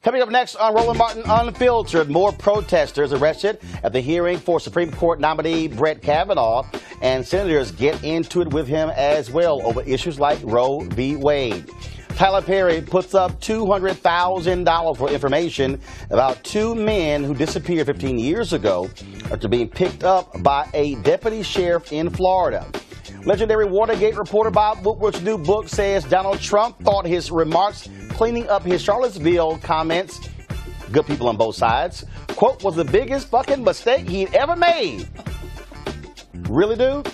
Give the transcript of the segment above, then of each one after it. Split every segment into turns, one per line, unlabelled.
Coming up next on Roland Martin Unfiltered, more protesters arrested at the hearing for Supreme Court nominee Brett Kavanaugh, and senators get into it with him as well over issues like Roe v. Wade. Tyler Perry puts up $200,000 for information about two men who disappeared 15 years ago after being picked up by a deputy sheriff in Florida. Legendary Watergate reporter Bob Woodward's new book says Donald Trump thought his remarks cleaning up his Charlottesville comments, good people on both sides, quote, was the biggest fucking mistake he'd ever made. Really, dude?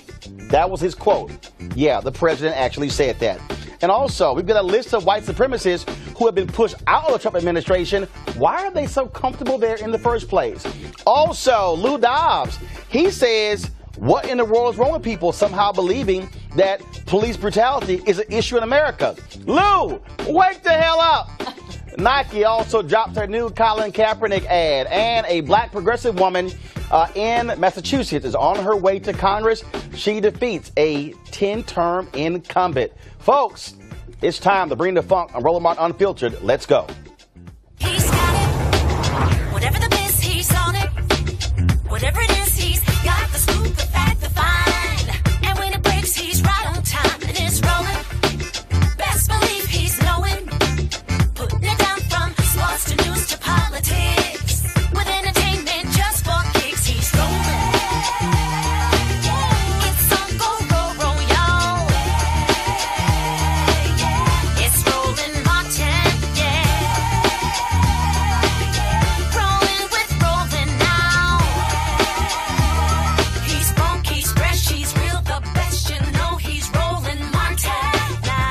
That was his quote. Yeah, the president actually said that. And also, we've got a list of white supremacists who have been pushed out of the Trump administration. Why are they so comfortable there in the first place? Also, Lou Dobbs, he says, what in the world is wrong with people somehow believing that police brutality is an issue in America? Lou, wake the hell up! Nike also dropped her new Colin Kaepernick ad, and a black progressive woman in Massachusetts is on her way to Congress. She defeats a 10-term incumbent. Folks, it's time to bring the funk on Roland Martin Unfiltered. Let's go.
He's got it. Whatever the miss, he's on it. Whatever it is, he's got the scoop, the fact, the find. And when it breaks, he's right on time. And it's rolling. Best believe he's knowing. Putting it down from sports to news to politics. With entertainment just for kicks, he's rolling. It's on go, roll, y'all. It's Roland Martin, yeah. Rolling with Roland now. He's funky, he's fresh, he's real, the best, you know he's Roland Martin now.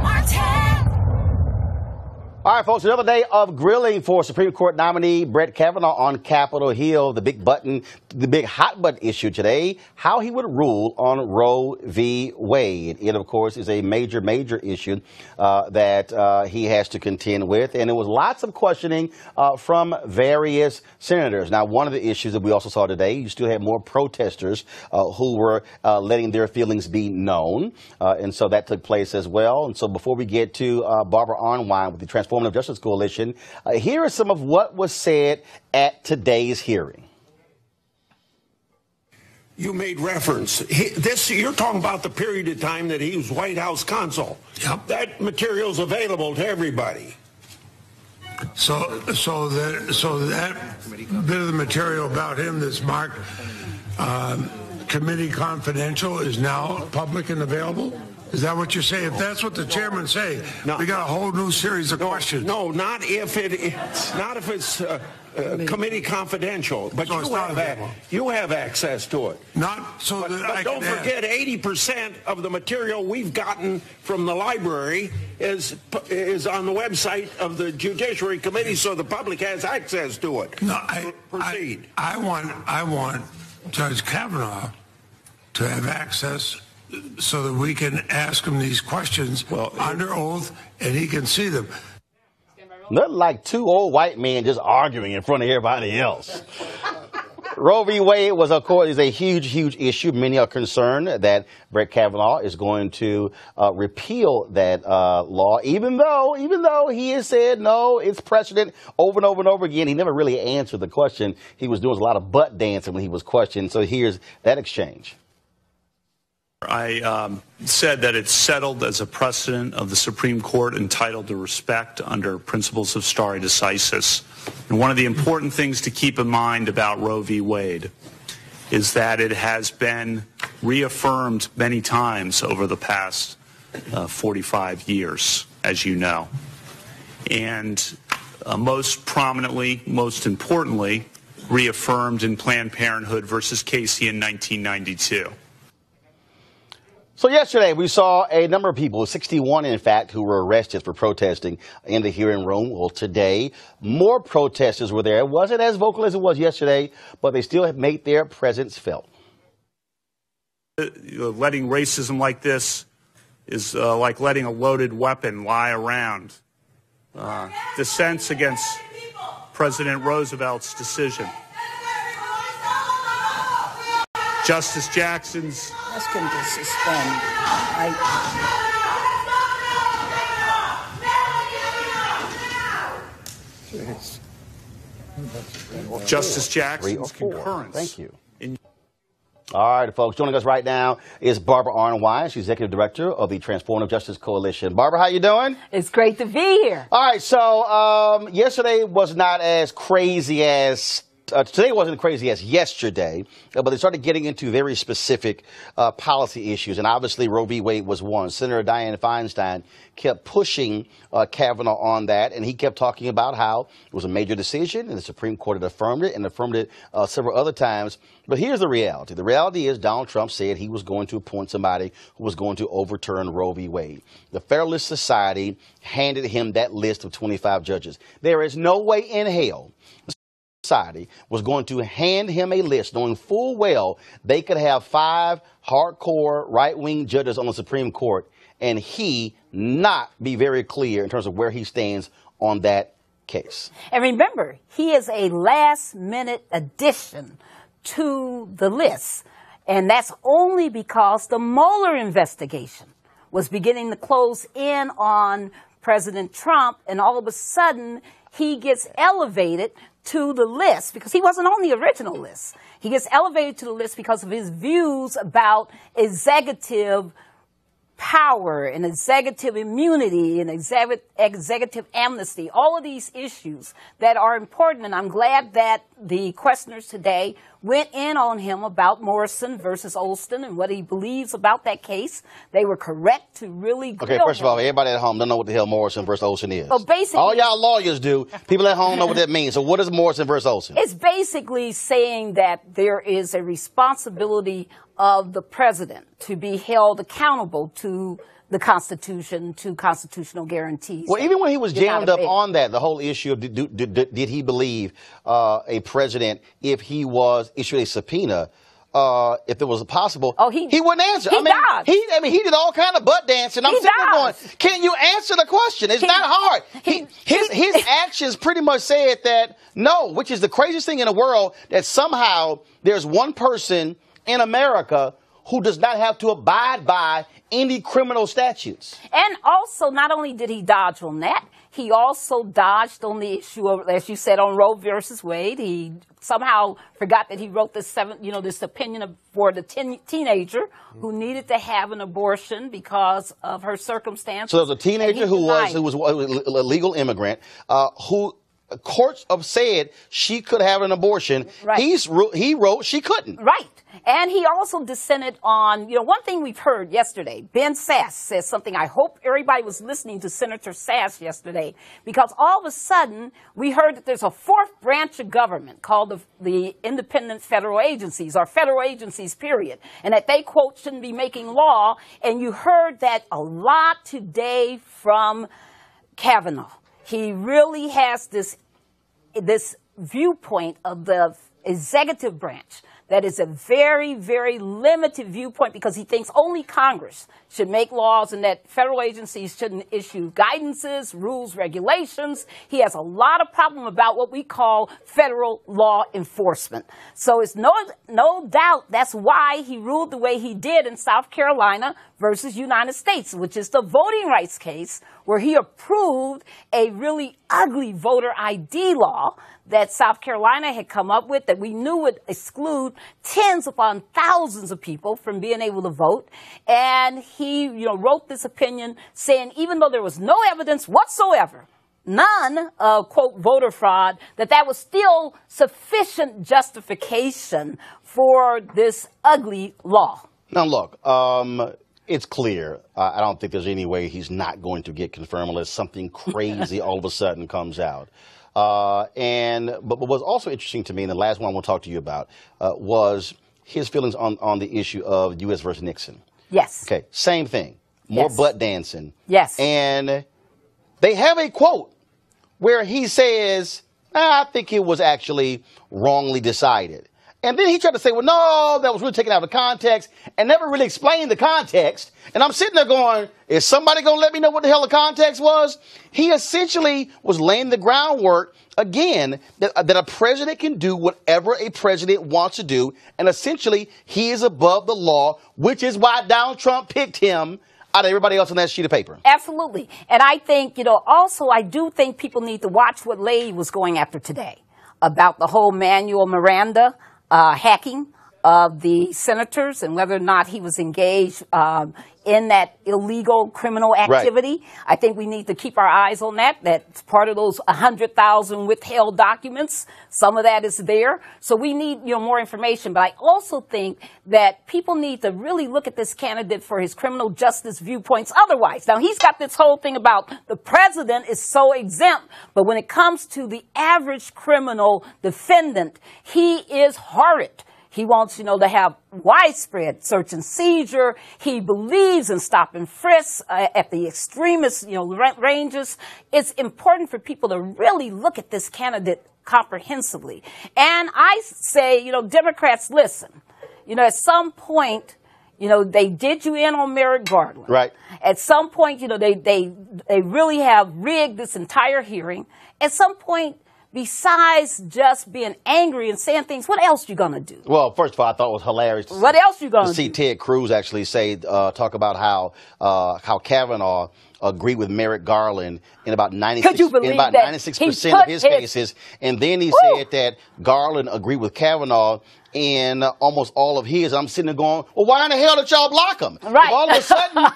Martin.
All right, folks, another day of grilling for Supreme Court nominee Brett Kavanaugh on Capitol Hill. The big hot button issue today, how he would rule on Roe v. Wade. It, of course, is a major issue that he has to contend with. And there was lots of questioning from various senators. Now, one of the issues that we also saw today, you still had more protesters who were letting their feelings be known. And so that took place as well. And so before we get to Barbara Arnwine with the Transformative Justice Coalition, here is some of what was said at today's hearing.
You made reference. You're talking about the period of time that he was White House counsel.
Yep.
That material's available to everybody.
So that bit of the material about him that's marked
committee confidential is now public and available? Is that what you're saying? If that's what the chairman say, we got a whole new series of questions. No, not if it's committee confidential. But So you have access to it.
But
don't forget, 80% of the material we've gotten from the library is on the website of the Judiciary Committee, so the public has access to it.
No,
Proceed.
I want Judge Kavanaugh to have access so that we can ask him these questions under oath and he can see them. Nothing like two old white men just arguing in front of everybody else. Roe v. Wade is a huge issue. Many are concerned that Brett Kavanaugh is going to repeal that law, even though he has said no, it's precedent over and over again. He never really answered the question. He was doing a lot of butt dancing when he was questioned. So here's that exchange.
I said that it's settled as a precedent of the Supreme Court entitled to respect under principles of stare decisis. And one of the important things to keep in mind about Roe v. Wade is that it has been reaffirmed many times over the past 45 years, as you know. And most prominently, most importantly, reaffirmed in Planned Parenthood versus Casey in 1992.
So yesterday we saw a number of people, 61 in fact, who were arrested for protesting in the hearing room. Well, today more protesters were there. It wasn't as vocal as it was yesterday, but they still have made their presence felt.
Letting racism like this is like letting a loaded weapon lie around. Dissents against President Roosevelt's decision. Justice Jackson's.
Ask him to suspend.
Justice Jackson's concurrence.
Thank you. All right, folks. Joining us right now is Barbara Arnwine. She's Executive Director of the Transformative Justice Coalition. Barbara, how you doing?
It's great to be here.
All right. So yesterday was not as crazy as today wasn't crazy as yesterday, but they started getting into very specific policy issues, and obviously Roe v. Wade was one. Senator Dianne Feinstein kept pushing Kavanaugh on that, and he kept talking about how it was a major decision, and the Supreme Court had affirmed it, and affirmed it several other times. But here's the reality. The reality is Donald Trump said he was going to appoint somebody who was going to overturn Roe v. Wade. The Federalist Society handed him that list of 25 judges. There is no way in hell Society was going to hand him a list knowing full well they could have 5 hardcore right-wing judges on the Supreme Court and he not be very clear in terms of where he stands on that case.
And remember, he is a last-minute addition to the list, and that's only because the Mueller investigation was beginning to close in on President Trump, and all of a sudden he gets elevated to the list because he wasn't on the original list. He gets elevated to the list because of his views about executive power and executive immunity and executive amnesty, all of these issues that are important. And I'm glad that the questioners today went in on him about Morrison versus Olson and what he believes about that case. They were correct to really grill
Okay, first of all,
him.
everybody at home don't know what the hell Morrison versus Olson is.
Well, basically,
all y'all lawyers do. People at home know what that means. So what is Morrison versus Olson?
It's basically saying that there is a responsibility of the president to be held accountable to the Constitution, to constitutional guarantees.
Well, even when he was jammed up on that, the whole issue of did he believe a president, if he was issued a subpoena, if it was possible, he wouldn't answer. He did all kind of butt dancing. I'm sitting there going, can you answer the question? It's not hard. His actions pretty much said that no, which is the craziest thing in the world, that somehow there's one person in America who does not have to abide by any criminal statutes.
And also, not only did he dodge on that, he also dodged on the issue of, as you said, on Roe versus Wade. He somehow forgot that he wrote this opinion for the teenager who needed to have an abortion because of her circumstances.
So there was a teenager who was a legal immigrant who courts have said she could have an abortion.
Right.
He wrote she couldn't.
Right. And he also dissented on, one thing we've heard yesterday. Ben Sasse says something. I hope everybody was listening to Senator Sasse yesterday, because all of a sudden we heard that there's a fourth branch of government called the independent federal agencies, or federal agencies, period, and that they, quote, shouldn't be making law. And you heard that a lot today from Kavanaugh. He really has this viewpoint of the executive branch that is a very, very limited viewpoint, because he thinks only Congress should make laws and that federal agencies shouldn't issue guidances, rules, regulations. He has a lot of problem about what we call federal law enforcement. So it's no doubt that's why he ruled the way he did in South Carolina versus United States, which is the voting rights case where he approved a really ugly voter ID law that South Carolina had come up with that we knew would exclude tens upon thousands of people from being able to vote. And he, wrote this opinion saying even though there was no evidence whatsoever, none of, quote, voter fraud, that was still sufficient justification for this ugly law.
Now, look, it's clear. I don't think there's any way he's not going to get confirmed unless something crazy all of a sudden comes out. But what's also interesting to me, and the last one I want to talk to you about, was his feelings on the issue of U.S. versus Nixon.
Yes.
Okay, same thing. More butt dancing.
Yes.
And they have a quote where he says, I think it was actually wrongly decided. And then he tried to say, well, no, that was really taken out of context, and never really explained the context. And I'm sitting there going, is somebody going to let me know what the hell the context was? He essentially was laying the groundwork, again, that a president can do whatever a president wants to do. And essentially, he is above the law, which is why Donald Trump picked him out of everybody else on that sheet of paper. Absolutely.
And I think, also I do think people need to watch what Lay was going after today about the whole Manuel Miranda hacking of the senators and whether or not he was engaged in that illegal criminal activity. Right. I think we need to keep our eyes on that. That's part of those 100,000 withheld documents. Some of that is there. So we need, more information. But I also think that people need to really look at this candidate for his criminal justice viewpoints otherwise. Now, he's got this whole thing about the president is so exempt. But when it comes to the average criminal defendant, he is horrid. He wants, to have widespread search and seizure. He believes in stop and frisk at the extremist, ranges. It's important for people to really look at this candidate comprehensively. And I say, Democrats, listen. At some point, they did you in on Merrick Garland.
Right.
At some point, they really have rigged this entire hearing. At some point, besides just being angry and saying things, what else you gonna do?
Well, first of all, I thought it was hilarious.
What else you gonna do?
See Ted Cruz actually talk about how Kavanaugh agreed with Merrick Garland in about 96% of his cases, and then he said that Garland agreed with Kavanaugh in almost all of his. I'm sitting there going, well, why in the hell did y'all block him?
Right.
All of a sudden,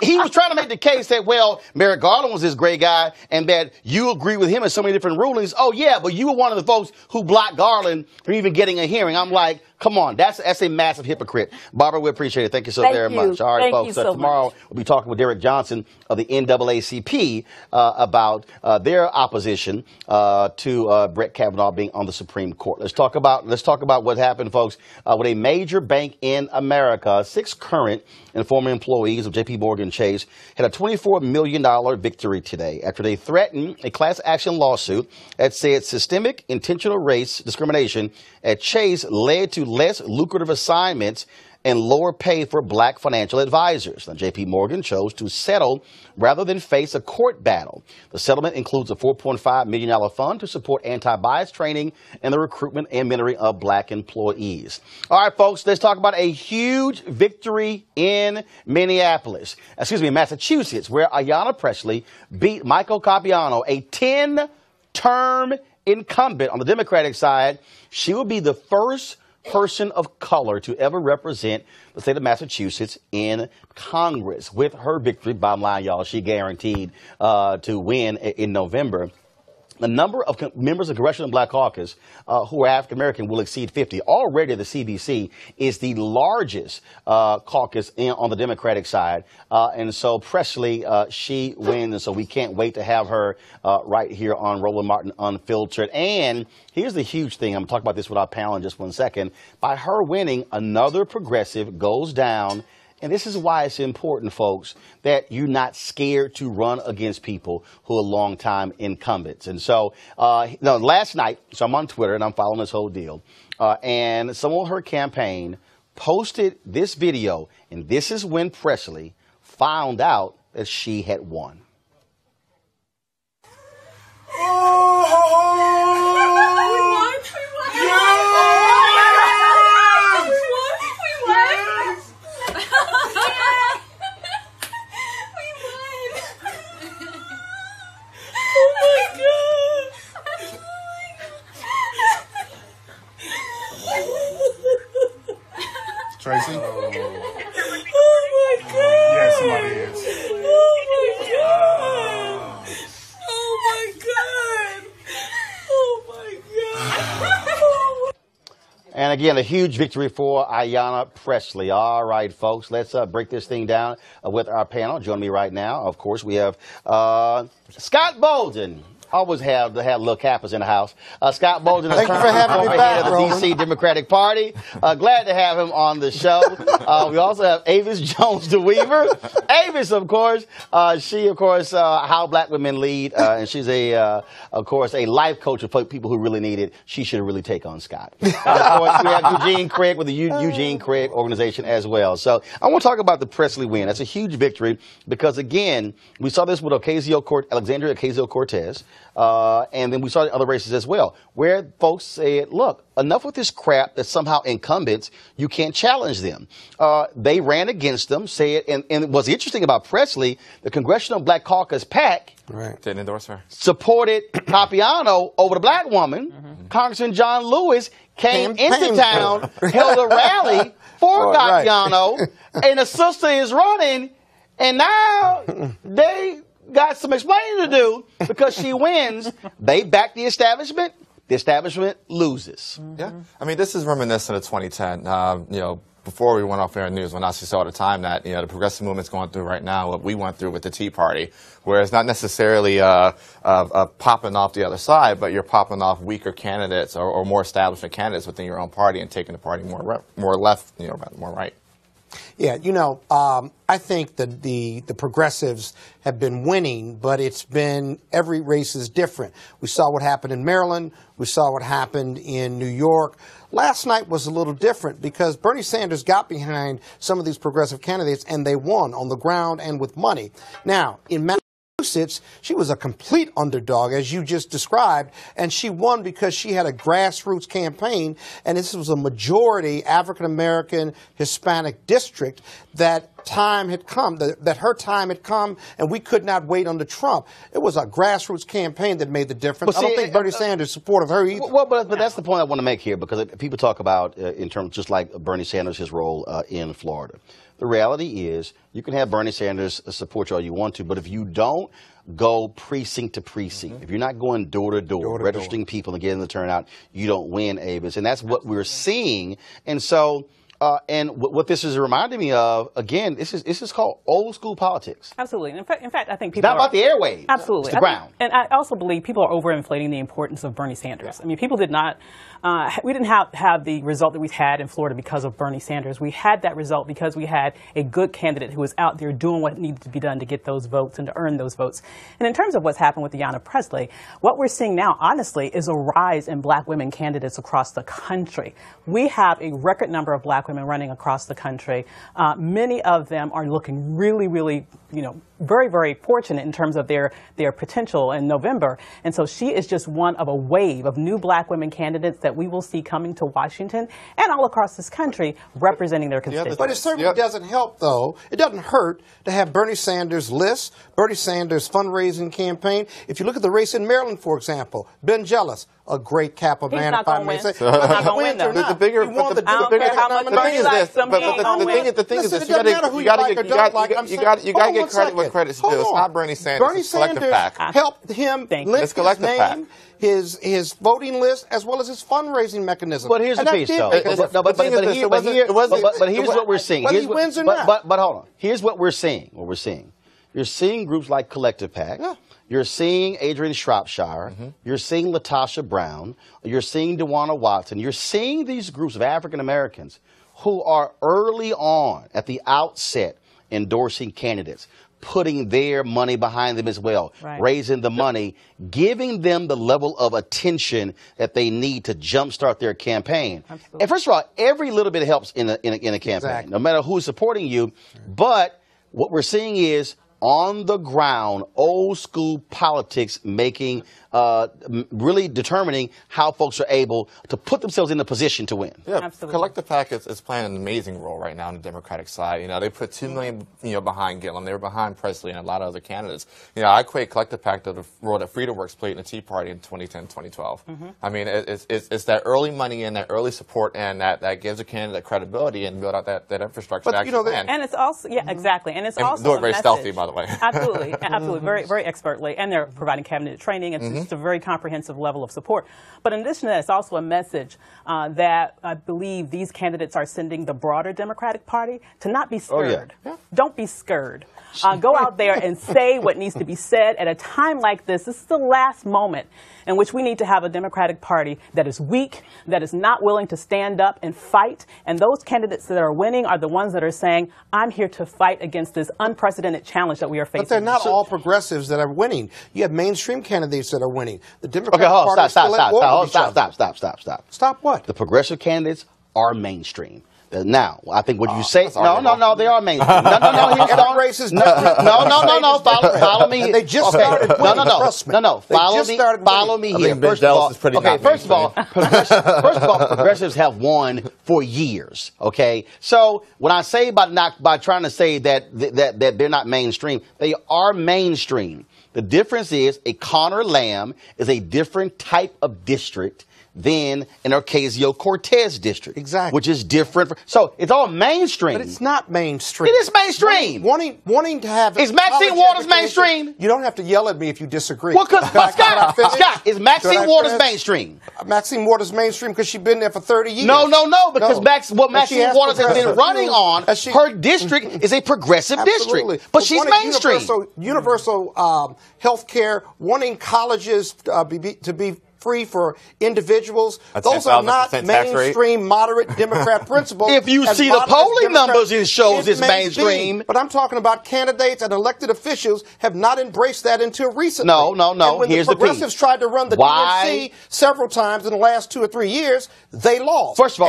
he was trying to make the case that, well, Merrick Garland was this great guy and that you agree with him in so many different rulings. Oh, yeah, but you were one of the folks who blocked Garland from even getting a hearing. I'm like, come on, that's a massive hypocrite. Barbara, we appreciate it. Thank you very much. All right, folks, tomorrow we'll be talking with Derek Johnson of the NAACP about their opposition to Brett Kavanaugh being on the Supreme Court. Let's talk about what happened, folks, with a major bank in America. 6 current and former employees of J.P. Morgan Chase had a $24 million victory today after they threatened a class action lawsuit that said systemic intentional race discrimination at Chase led to less lucrative assignments and lower pay for black financial advisors. Now, J.P. Morgan chose to settle rather than face a court battle. The settlement includes a $4.5 million fund to support anti-bias training and the recruitment and mentoring of black employees. All right, folks, let's talk about a huge victory in Massachusetts, where Ayanna Pressley beat Michael Capuano, a 10-term incumbent on the Democratic side. She will be the first person of color to ever represent the state of Massachusetts in Congress. With her victory, bottom line, y'all, she guaranteed to win in November. the number of members of Congressional Black Caucus who are African American will exceed 50. Already, the CBC is the largest caucus on the Democratic side, and so Presley, she wins, and so we can't wait to have her right here on Roland Martin Unfiltered. And here's the huge thing. I'm going to talk about this with our panel in just 1 second. By her winning, another progressive goes down. And this is why it's important, folks, that you're not scared to run against people who are longtime incumbents. And so, last night, so I'm on Twitter and I'm following this whole deal, and someone on her campaign posted this video, and this is when Presley found out that she had won.
Tracy?
Oh my God!
Yes, somebody is.
Oh my God! Oh my God! Oh my God!
And again, a huge victory for Ayanna Presley. All right, folks, let's break this thing down with our panel. Joining me right now, of course, we have Scott Bolden. Always have the little Kappas in the house. Scott Bolden,
thank you for having me back,
of the D.C. Democratic Party. Glad to have him on the show. We also have Avis Jones DeWeaver. Avis, of course, she, of course, How Black Women Lead, and she's of course, a life coach for people who really need it. She should really take on Scott. Of course, we have Eugene Craig with the Eugene Craig organization as well. So I want to talk about the Presley win. That's a huge victory because, again, we saw this with Alexandria Ocasio-Cortez. And then we saw the other races as well, where folks said, look, enough with this crap that somehow incumbents, you can't challenge them. They ran against them, and what's interesting about Presley, the Congressional Black Caucus PAC
didn't endorse her.
Supported Papiano over the black woman. Congressman John Lewis came into town, held a rally for Papiano, and the sister is running, and now they got some explaining to do because she wins. They back the establishment. The establishment loses.
Yeah, I mean, this is reminiscent of 2010. Before we went off air news, when I saw all the time that the progressive movement's going through right now, what we went through with the Tea Party, where it's not necessarily popping off the other side, but you're popping off weaker candidates or more establishment candidates within your own party and taking the party more left, more right.
Yeah, I think that the progressives have been winning, but it's been every race is different. We saw what happened in Maryland. We saw what happened in New York. Last night was a little different because Bernie Sanders got behind some of these progressive candidates and they won on the ground and with money. Now, in Massachusetts, she was a complete underdog, as you just described, and she won because she had a grassroots campaign, and this was a majority African-American Hispanic district that time had come, that her time had come, and we could not wait on the Trump. It was a grassroots campaign that made the difference. I don't think Bernie Sanders supported her either.
Well, but that's the point I want to make here, because people talk about, in terms just like Bernie Sanders, his role in Florida. The reality is you can have Bernie Sanders support you all you want to, but if you don't go precinct to precinct, if you're not going door to door, registering people and getting the turnout, you don't win, Avis. And that's what we're seeing. And so, and what this is reminding me of, again, this is called old school politics.
Absolutely. In fact, I think
It's
people
not about the airwaves.
Absolutely.
It's the ground.
And I also believe people are overinflating the importance of Bernie Sanders. I mean, people did not, we didn't have the result that we've had in Florida because of Bernie Sanders. We had that result because we had a good candidate who was out there doing what needed to be done to get those votes and to earn those votes. And in terms of what's happened with Ayanna Presley, what we're seeing now, honestly, is a rise in black women candidates across the country. We have a record number of black women running across the country. Many of them are looking really, really, very, very fortunate in terms of their potential in November. And so she is just one of a wave of new black women candidates that we will see coming to Washington and all across this country representing their constituents.
But it certainly doesn't help, though. It doesn't hurt to have Bernie Sanders' list, Bernie Sanders' fundraising campaign. If you look at the race in Maryland, for example, Ben Jealous, a great Kappa man, if I may say.
He's not going to win, though.
The thing is this, but the thing is this, you got to give credit where give credit to. It's not Bernie Sanders.
Bernie
it's Collective
Sanders
PAC.
helped him lift his name, his voting list, as well as his fundraising mechanism.
But here's the piece, though. But here's what we're seeing.
Whether he wins or not.
But hold on. Here's what we're seeing. You're seeing groups like Collective PAC. Yeah. You're seeing Adrian Shropshire. Mm-hmm. You're seeing Latasha Brown. You're seeing DeWanna Watson. You're seeing these groups of African Americans who are early on, at the outset, endorsing candidates, putting their money behind them as well, raising the money, giving them the level of attention that they need to jumpstart their campaign. Absolutely. And first of all, every little bit helps in a campaign, no matter who's supporting you. But what we're seeing is, on the ground, old school politics making, really determining how folks are able to put themselves in a position to win.
Yeah, absolutely. Collective PAC is playing an amazing role right now on the Democratic side. You know, they put $2 million, behind Gillum. They were behind Presley and a lot of other candidates. You know, I equate Collective PAC to the role that Freedom Works played in the Tea Party in 2010, 2012. Mm-hmm. I mean, it's that early money and that early support, and that gives a candidate credibility and build out that infrastructure.
But, and it's also, exactly. And it's also
do it very stealthy, by the way.
Absolutely, very, very expertly. And they're providing cabinet training. It's just a very comprehensive level of support. But in addition to that, it's also a message that I believe these candidates are sending the broader Democratic Party to not be scared. Oh, yeah. Don't be scared. Go out there and say what needs to be said at a time like this. This is the last moment in which we need to have a Democratic Party that is weak, that is not willing to stand up and fight. And those candidates that are winning are the ones that are saying, I'm here to fight against this unprecedented challenge that we are facing.
But they're not all progressives that are winning. You have mainstream candidates that are winning. The Democratic Party
stop.
Stop what?
The progressive candidates are mainstream. Now, I think what you say, they are mainstream. No, follow me here.
They just started winning, trust me.
Follow me here. First of all, progressives have won for years, okay? So when I say by trying to say that they're not mainstream, they are mainstream. The difference is a Connor Lamb is a different type of district than an Ocasio-Cortez district.
Exactly.
Which is different. So it's all mainstream.
But it's not mainstream.
It is mainstream.
Wanting to have...
Is Maxine Waters mainstream?
You don't have to yell at me if you disagree.
Well, Scott, is Maxine Waters mainstream?
Maxine Waters mainstream because she's been there for 30 years.
No, because Maxine Waters has been running on, her district is a progressive district. But she's mainstream.
Universal health care, wanting colleges to be free for individuals. Those are not mainstream, moderate Democrat principles.
If you see the polling numbers, it shows it's mainstream.
But I'm talking about candidates and elected officials have not embraced that until recently.
No.
And when the progressives tried to run the DNC several times in the last 2 or 3 years, they lost.
First of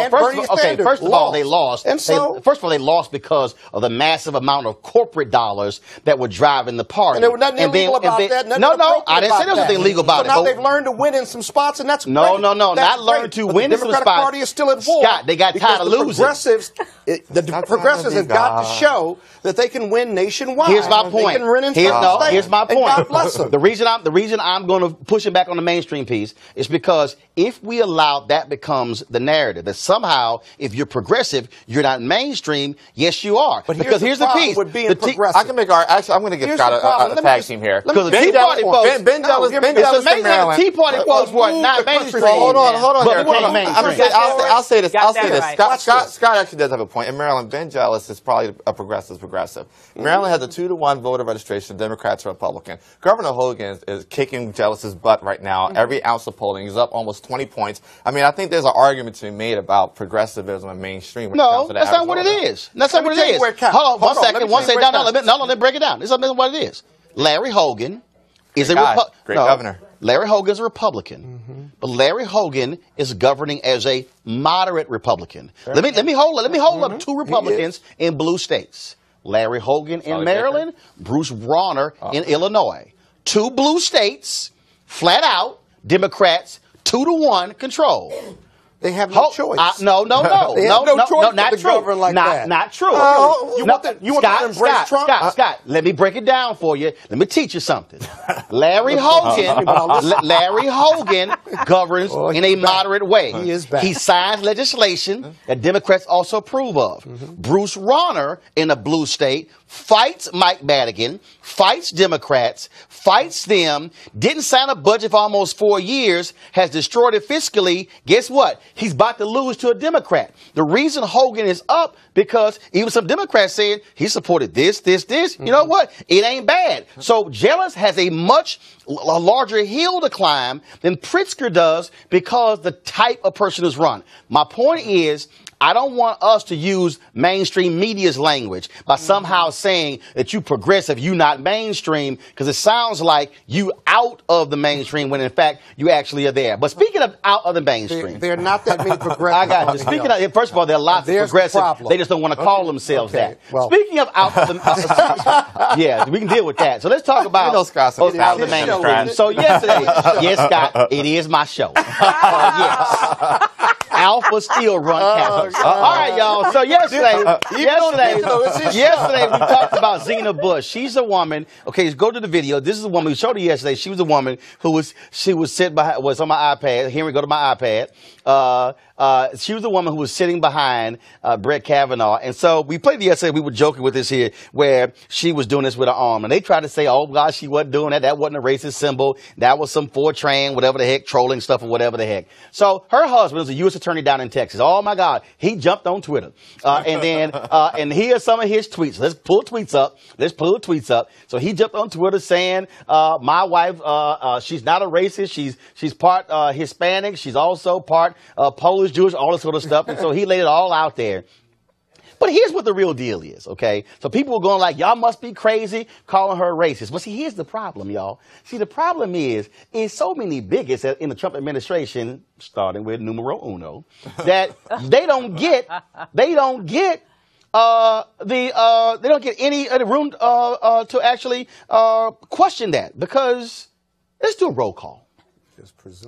all, they lost. And so, first of all, they lost because of the massive amount of corporate dollars that were driving the party.
And there was nothing illegal about that.
No, I didn't say there was anything illegal about it.
So now they've learned to win in some spots, and that's
not learn to win in some spots.
The Democratic Party is still at war.
Scott, they got tired of losing.
The progressives have got to show that they can win nationwide.
Here's my point.
They can win in
here's my point.
God bless them.
The reason I'm going to push it back on the mainstream piece is because if we allow that becomes the narrative that somehow if you're progressive you're not mainstream, yes you are.
But
because here's the piece.
I can make actually I'm going to give Scott a tag team here.
Because the Tea Party folks,
Ben Jealous in Maryland.
The Tea Party folks were not mainstream.
Hold on. I'll say this. Scott actually does have a point. In Maryland, Ben Jealous is probably a progressive. Maryland has a 2-to-1 voter registration, Democrats and Republican. Governor Hogan is kicking Jealous's butt right now. Every ounce of polling is up almost 20 points. I mean, I think there's an argument to be made about progressivism and mainstream.
No, that's not what it is. That's not what it is. Hold on, one second. Let me break it down. This is what it is. Larry Hogan is a
great governor.
Larry Hogan is a Republican, but Larry Hogan is governing as a moderate Republican. Let me hold up 2 Republicans in blue states. Larry Hogan in Maryland, Bruce Rauner in Illinois. 2 blue states, flat out, Democrats, 2-to-1 control.
They have no choice.
No,
They have no choice
not
but to
true.
govern like that.
Not true.
You want them to embrace Trump?
Scott, let me break it down for you. Let me teach you something. Larry Hogan governs in a moderate way.
He is back.
He signs legislation that Democrats also approve of. Bruce Rauner in a blue state fights Mike Madigan, fights Democrats, fights them, didn't sign a budget for almost 4 years, has destroyed it fiscally. Guess what? He's about to lose to a Democrat. The reason Hogan is up because even some Democrats said he supported this. You know what? It ain't bad. So Jealous has a much larger hill to climb than Pritzker does because the type of person is run. My point is, I don't want us to use mainstream media's language by somehow saying that you progressive, you not mainstream, because it sounds like you out of the mainstream when in fact you actually are there. But speaking of out of the mainstream,
there are not that many progressives.
I got you. Speaking of, first of all, there are lots of progressives. They just don't want to call themselves that.
Well,
speaking of out of the, yeah, we can deal with that. So let's talk about out of the mainstream. So yesterday, yes, Scott, it is my show. Yes. Alpha still run Capitals. All right, y'all. So yesterday we talked about Zena Bush. She's a woman. Okay, let's go to the video. This is a woman we showed her yesterday. She was a woman who was sitting behind, was on my iPad. Here we go to my iPad. She was the woman who was sitting behind Brett Kavanaugh. And so we played yesterday. We were joking with this here where she was doing this with her arm. And they tried to say, oh, gosh, she wasn't doing that. That wasn't a racist symbol. That was some Fortran, whatever the heck, trolling stuff or whatever the heck. So her husband was a U.S. attorney down in Texas. Oh, my God. He jumped on Twitter. And here's some of his tweets. Let's pull tweets up. So he jumped on Twitter saying, my wife, she's not a racist. She's part Hispanic. She's also part Polish, Jewish, all this sort of stuff. And so he laid it all out there. But here's what the real deal is, okay? So people were going like, y'all must be crazy calling her racist. But see, here's the problem, y'all. See, the problem is so mmany bigots in the Trump administration, starting with numero uno, that they don't get any room to actually question that, because let's do a roll call.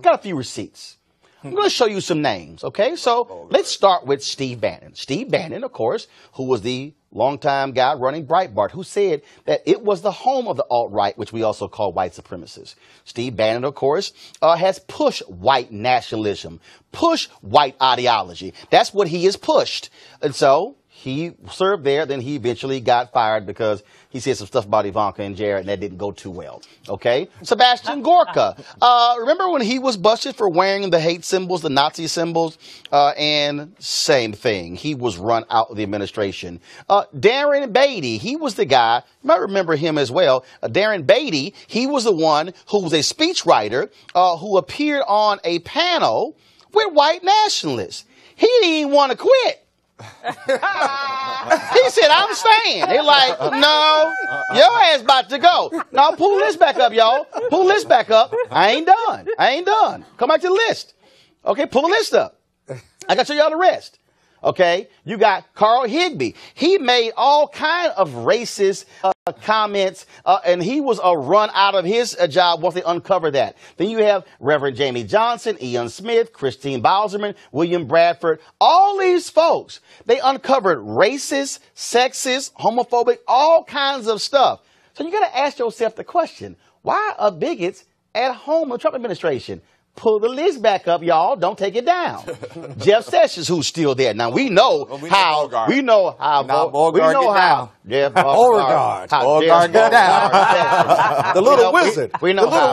Got a few receipts. I'm going to show you some names, okay? So let's start with Steve Bannon. Steve Bannon, of course, who was the longtime guy running Breitbart, who said that it was the home of the alt-right, which we also call white supremacists. Steve Bannon, of course, has pushed white nationalism, pushed white ideology. That's what he has pushed. And so he served there, then he eventually got fired because he said some stuff about Ivanka and Jared, and that didn't go too well. Okay? Sebastian Gorka. Remember when he was busted for wearing the hate symbols, the Nazi symbols? And same thing. He was run out of the administration. Darren Beatty, he was the guy, you might remember him as well. Darren Beatty, he was the one who was a speechwriter who appeared on a panel with white nationalists. He didn't even want to quit. He said, I'm staying. They're like, no, your ass about to go. Now pull this back up, y'all. Pull this back up. I ain't done. Come back to the list. Okay, pull the list up. I got to show y'all the rest. Okay, you got Carl Higbee. He made all kind of racist comments, and he was run out of his job once they uncovered that. Then you have Reverend Jamie Johnson, Ian Smith, Christine Bauserman, William Bradford. All these folks, they uncovered racist, sexist, homophobic, all kinds of stuff. So you got to ask yourself the question, why are bigots at home in the Trump administration? Pull the list back up, y'all. Don't take it down. Jeff Sessions, who's still there. Now, we know how. Beauregard get down. The little wizard. We know how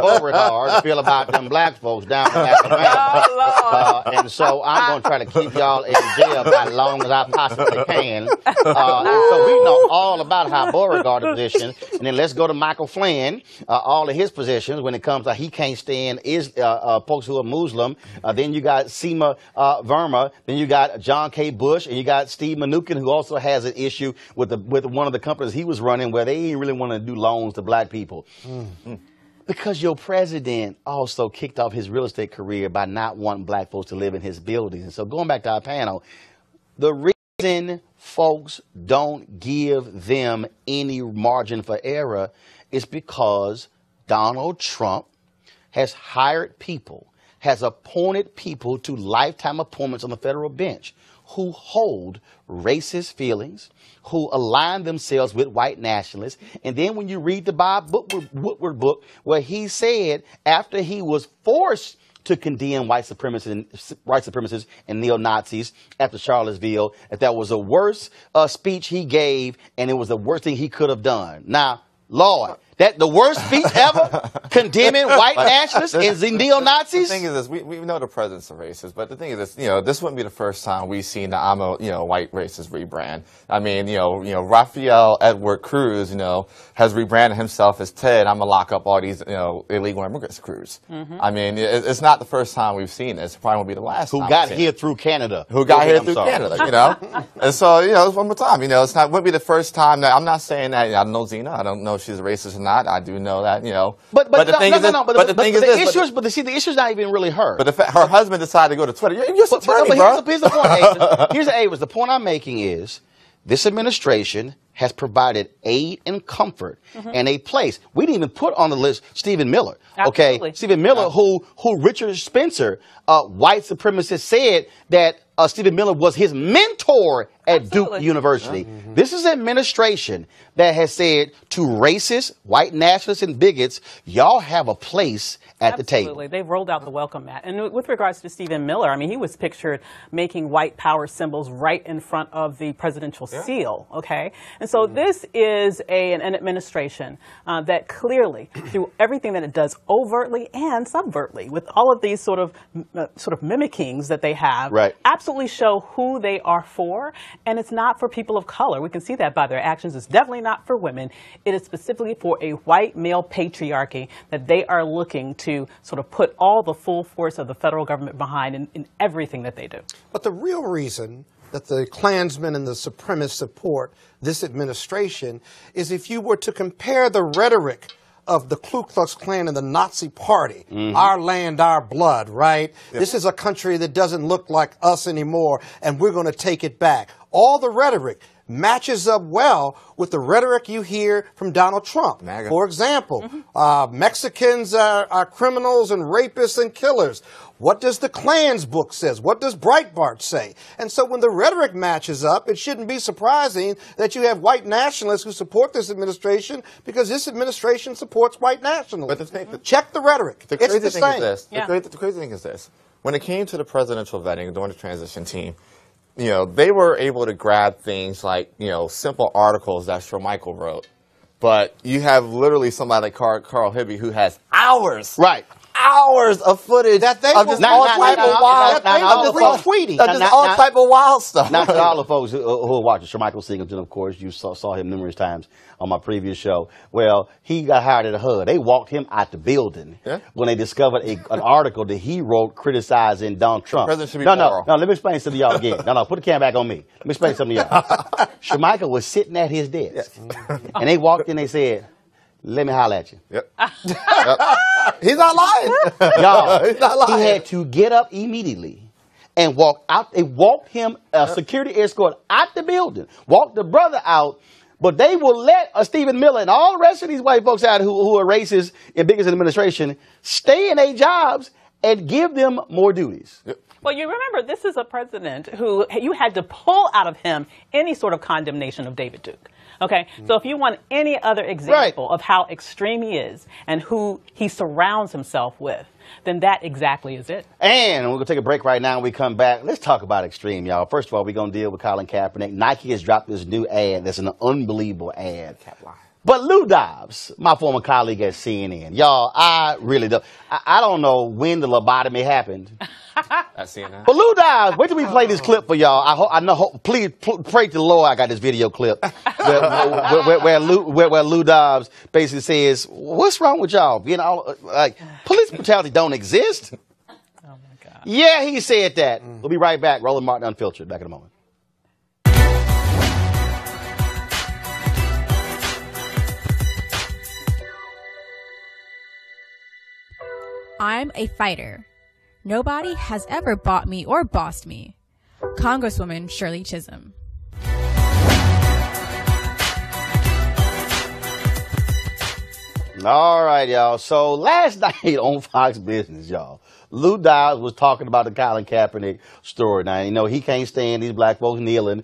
Beauregard feel about them black folks down in Alabama. And so I'm going to try to keep y'all in jail about as long as I possibly can. So we know all about how Beauregard is positioned. And then let's go to Michael Flynn, all of his positions when it comes to he can't stand is folks who are Muslim. Then you got Seema Verma. Then you got John K. Bush, and you got Steve Mnuchin, who also has an issue with one of the companies he was running where they didn't really want to do loans to black people. Because your president also kicked off his real estate career by not wanting black folks to live in his buildings. And so going back to our panel, the reason folks don't give them any margin for error is because Donald Trump has hired people, has appointed people to lifetime appointments on the federal bench who hold racist feelings, who align themselves with white nationalists. And then when you read the Bob Woodward book, where he said after he was forced to condemn white supremacists and neo-Nazis after Charlottesville, that was the worst speech he gave, and it was the worst thing he could have done. Now, Lord, that the worst speech ever, condemning white nationalists and neo-Nazis?
The thing is this, we know the president's a racist, but the thing is this, this wouldn't be the first time we've seen the I'm a, white racist rebrand. I mean, Rafael Edward Cruz, has rebranded himself as Ted, I'm gonna lock up all these, illegal immigrants Cruz. Mm-hmm. I mean, it's not the first time we've seen this. It probably won't be the last time.
Who got here through Canada.
Who got here through Canada, And so, one more time, wouldn't be the first time that, I'm not saying that, I don't know Zena, I don't know if she's a racist or not. I do know that, But the issue is not even really her.
But
if her husband decided to go to Twitter, you're so funny, bro.
Here's the point, Avis. The point I'm making is this administration has provided aid and comfort and a place. We didn't even put on the list Stephen Miller.
Absolutely.
Okay, Stephen Miller, who Richard Spencer, white supremacist, said that Stephen Miller was his mentor at Duke University. Mm-hmm. This is an administration that has said to racist, white nationalists, and bigots, y'all have a place at the table.
Absolutely. They've rolled out the welcome mat. And with regards to Stephen Miller, I mean, he was pictured making white power symbols right in front of the presidential seal, okay? And so this is an administration that clearly, through everything that it does overtly and subvertly, with all of these sort of mimickings that they have, absolutely show who they are for. And it's not for people of color. We can see that by their actions. It's definitely not for women. It is specifically for a white male patriarchy that they are looking to sort of put all the full force of the federal government behind in everything that they do.
But the real reason that the Klansmen and the supremacists support this administration is if you were to compare the rhetoric of the Ku Klux Klan and the Nazi Party, our land, our blood, right? Yep. This is a country that doesn't look like us anymore, and we're going to take it back. All the rhetoric matches up well with the rhetoric you hear from Donald Trump. MAGA. For example, Mexicans are criminals and rapists and killers. What does the Klan's book says? What does Breitbart say? And so when the rhetoric matches up, it shouldn't be surprising that you have white nationalists who support this administration because this administration supports white nationalists. But check the rhetoric.
The crazy thing is this. The crazy thing is this. When it came to the presidential vetting during the transition team, they were able to grab things like, simple articles that Shermichael wrote. But you have literally somebody like Carl Hibby who has hours of footage
that they
of just all type of wild stuff.
Not to all the folks who are watching. Shermichael Singleton, of course, you saw him numerous times on my previous show. Well, he got hired at a HUD. They walked him out the building when they discovered an article that he wrote criticizing Donald Trump.
The president should be moral.
No, let me explain something to y'all again. No, put the camera back on me. Let me explain something to y'all. Shermichael was sitting at his desk, and they walked in, they said, let me holler at you.
He's not lying.
Y'all, he's not lying. He had to get up immediately and walk out. They walked him, a security escort, out the building, walked the brother out, but they will let Stephen Miller and all the rest of these white folks out who are racist and bigots in administration stay in their jobs and give them more duties.
Well, you remember, this is a president who you had to pull out of him any sort of condemnation of David Duke. Okay, so if you want any other example of how extreme he is and who he surrounds himself with, then that exactly is it.
And we're going to take a break right now. When we come back, let's talk about extreme, y'all. First of all, we're going to deal with Colin Kaepernick. Nike has dropped this new ad that's an unbelievable ad. But Lou Dobbs, my former colleague at CNN, y'all, I really don't. I don't know when the lobotomy happened.
At CNN.
But Lou Dobbs, wait till we play this clip for y'all. Please pray to the Lord I got this video clip where Lou Dobbs basically says, "What's wrong with y'all? Like police brutality don't exist."
Oh my God.
Yeah, he said that. We'll be right back. Roland Martin Unfiltered. Back in a moment.
I'm a fighter. Nobody has ever bought me or bossed me. Congresswoman Shirley Chisholm.
All right, y'all. So last night on Fox Business, y'all, Lou Dobbs was talking about the Colin Kaepernick story. Now, you know, he can't stand these black folks kneeling,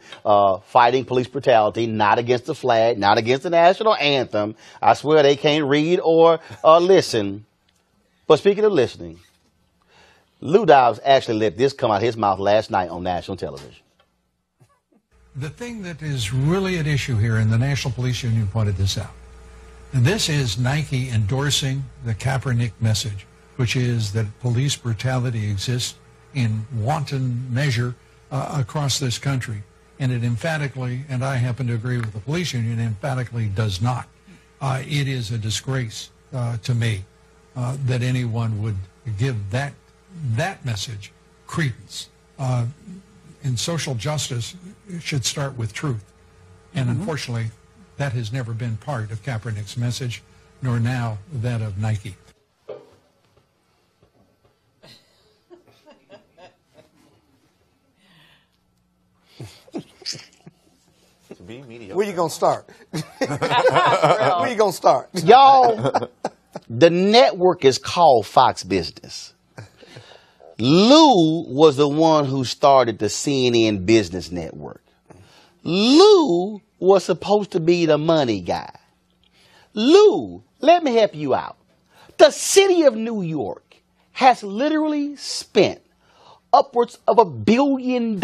fighting police brutality, not against the flag, not against the national anthem. I swear they can't read or listen. But speaking of listening, Lou Dobbs actually let this come out of his mouth last night on national television.
The thing that is really at issue here, and the National Police Union pointed this out, and this is Nike endorsing the Kaepernick message, which is that police brutality exists in wanton measure across this country. And it emphatically, and I happen to agree with the police union, emphatically does not. It is a disgrace to me that anyone would give that message credence. In social justice, it should start with truth. And unfortunately, that has never been part of Kaepernick's message, nor now that of Nike.
Where you gonna start? Where you gonna start?
Y'all, the network is called Fox Business. Lou was the one who started the CNN Business Network. Lou was supposed to be the money guy. Lou, let me help you out. The city of New York has literally spent upwards of $1 billion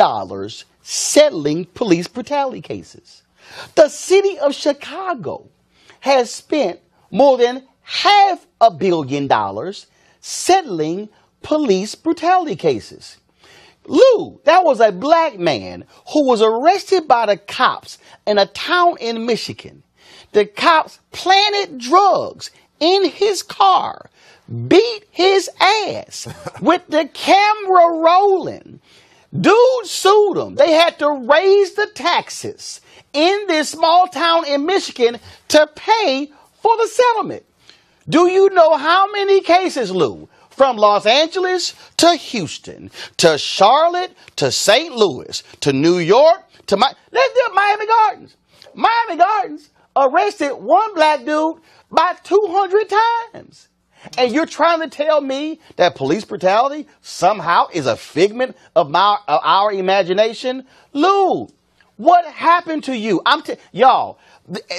settling police brutality cases. The city of Chicago has spent more than $500 million settling police brutality cases. Lou, that was a black man who was arrested by the cops in a town in Michigan. The cops planted drugs in his car, beat his ass with the camera rolling. Dude sued them. They had to raise the taxes in this small town in Michigan to pay for the settlement. Do you know how many cases, Lou? From Los Angeles to Houston, to Charlotte, to St. Louis, to New York, to let's do Miami Gardens. Miami Gardens arrested one black dude by 200 times. And you're trying to tell me that police brutality somehow is a figment of our imagination? Lou, what happened to you? Y'all,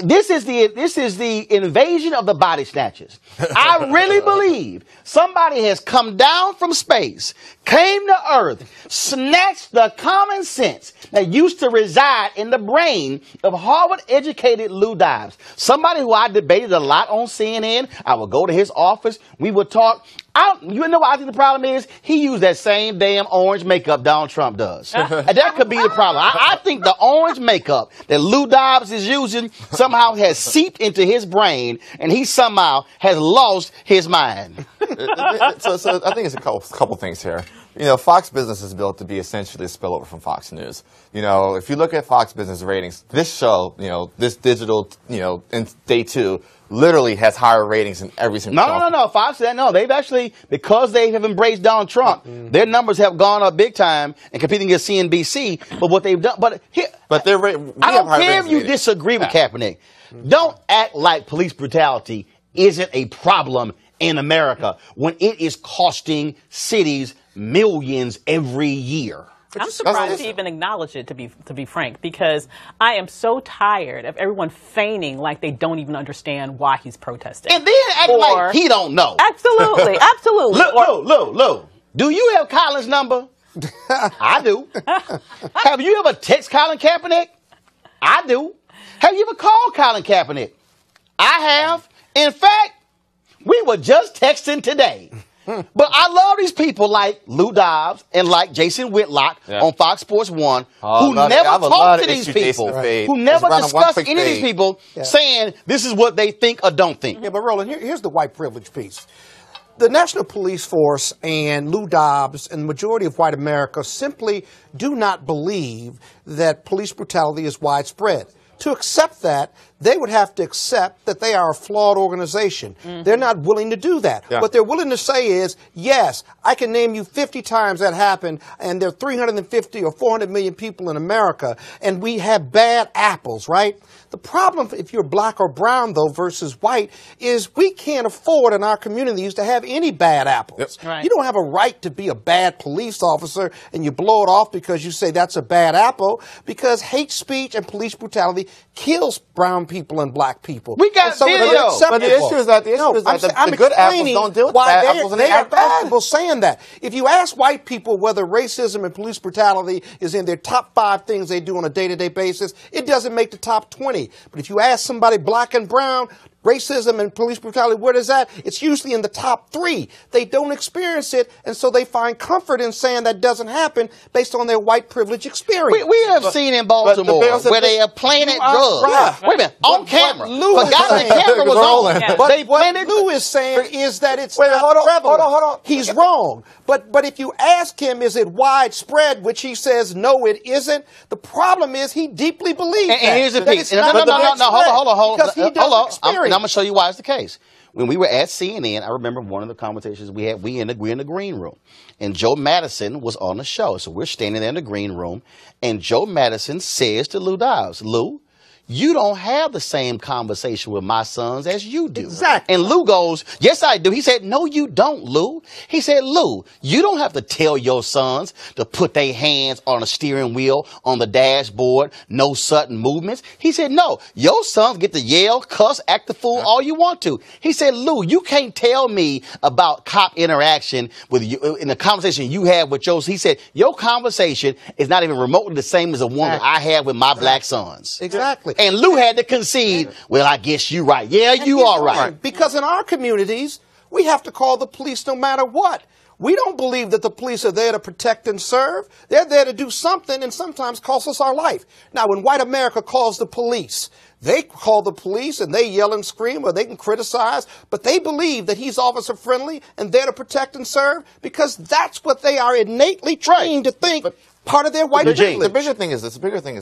this is the invasion of the body snatchers. I really believe somebody has come down from space, came to Earth, snatched the common sense that used to reside in the brain of Harvard-educated Lou Dobbs. Somebody who I debated a lot on CNN. I would go to his office. We would talk. You know what I think the problem is? He used that same damn orange makeup Donald Trump does. And that could be the problem. I think the orange makeup that Lou Dobbs is using somehow has seeped into his brain, and he somehow has lost his mind.
So I think it's a couple things here. You know, Fox Business is built to be essentially a spillover from Fox News. You know, if you look at Fox Business ratings, this show, you know, this digital, you know, in day 2, literally has higher ratings than every single show.
No. Fox said no. They've actually, because they have embraced Donald Trump, their numbers have gone up big time and competing against CNBC. But what they've done, I don't care if you disagree with Kaepernick. Don't act like police brutality isn't a problem in America when it is costing cities millions every year.
I'm surprised he even acknowledged it, to be frank, because I am so tired of everyone feigning like they don't even understand why he's protesting.
And then act like he don't know.
Absolutely.
Lou, do you have Colin's number? I do. Have you ever texted Colin Kaepernick? I do. Have you ever called Colin Kaepernick? I have. In fact, we were just texting today. But I love these people like Lou Dobbs and like Jason Whitlock on Fox Sports 1 who never talk to these people, who never discuss any of these people saying this is what they think or don't think.
Yeah, but Roland, here's the white privilege piece. The National Police Force and Lou Dobbs and the majority of white America simply do not believe that police brutality is widespread. To accept that, they would have to accept that they are a flawed organization. They're not willing to do that.
Yeah.
What they're willing to say is, yes, I can name you 50 times that happened, and there are 350 or 400 million people in America, and we have bad apples, right? The problem, if you're black or brown, though, versus white, is we can't afford in our communities to have any bad apples.
Yep.
Right.
You don't have a right to be a bad police officer and you blow it off because you say that's a bad apple, because hate speech and police brutality kills brown people and black people.
We got
And so it's
video.
unacceptable.
But the issue is that the good apples don't deal with the bad apples, and
they
they
are
act bad.
comfortable saying that. If you ask white people whether racism and police brutality is in their top 5 things they do on a day-to-day basis, it doesn't make the top 20. But if you ask somebody black and brown, racism and police brutality, where is that? It's usually in the top 3. They don't experience it, and so they find comfort in saying that doesn't happen based on their white privilege experience.
We have seen in Baltimore where they are planted drugs.
Right.
Wait a minute, on camera.
Lou
Forgot the camera was
Roland.
on.
Yeah.
But
They
what
planted
Lou is saying is that it's
Wait,
not
hold on,
prevalent.
hold on.
He's wrong. But if you ask him, is it widespread, which he says, no, it isn't, the problem is he deeply believes that.
And here's the
that
piece.
it's not
Hold on.
because he doesn't experience
And I'm going to show you why it's the case. When we were at CNN, I remember one of the conversations we had, we're in the green room. And Joe Madison was on the show. So we're standing there in the green room. And Joe Madison says to Lou Dobbs, Lou, you don't have the same conversation with my sons as you do.
Exactly.
And Lou goes, yes, I do. He said, no, you don't, Lou. He said, Lou, you don't have to tell your sons to put their hands on a steering wheel, on the dashboard, no sudden movements. He said, no, your sons get to yell, cuss, act the fool all you want to. He said, Lou, you can't tell me about cop interaction with you in the conversation you have with yours. He said, your conversation is not even remotely the same as the one that I have with my black sons.
Exactly.
And Lou had to concede, well, I guess you're right. Yeah, you are right.
Because in our communities, we have to call the police no matter what. We don't believe that the police are there to protect and serve. They're there to do something and sometimes cost us our life. Now, when white America calls the police, they call the police and they yell and scream, or they can criticize, but they believe that he's officer friendly and there to protect and serve because that's what they are innately trained to think. Part of their white privilege.
The bigger thing is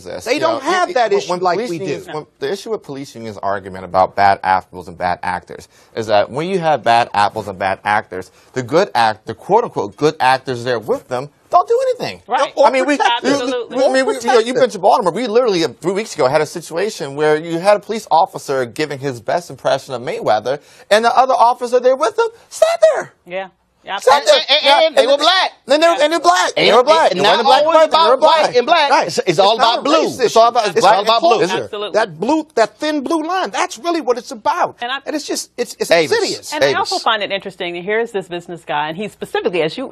this.
They don't have that issue like we do.
The issue with police unions' argument about bad apples and bad actors is that when you have bad apples and bad actors, the quote-unquote good actors there with them don't do anything.
Right.
I mean,
Absolutely.
you've been to Baltimore. We literally 3 weeks ago had a situation where you had a police officer giving his best impression of Mayweather, and the other officer there with him sat there.
Yeah.
And they were black.
And they're black. They were black.
And not always about white and black.
Right.
It's all about blue.
It's all about
blue.
Absolutely.
That thin blue line. That's really what it's about. And it's just it's insidious.
And I also find it interesting. Here's this business guy, and he specifically, as you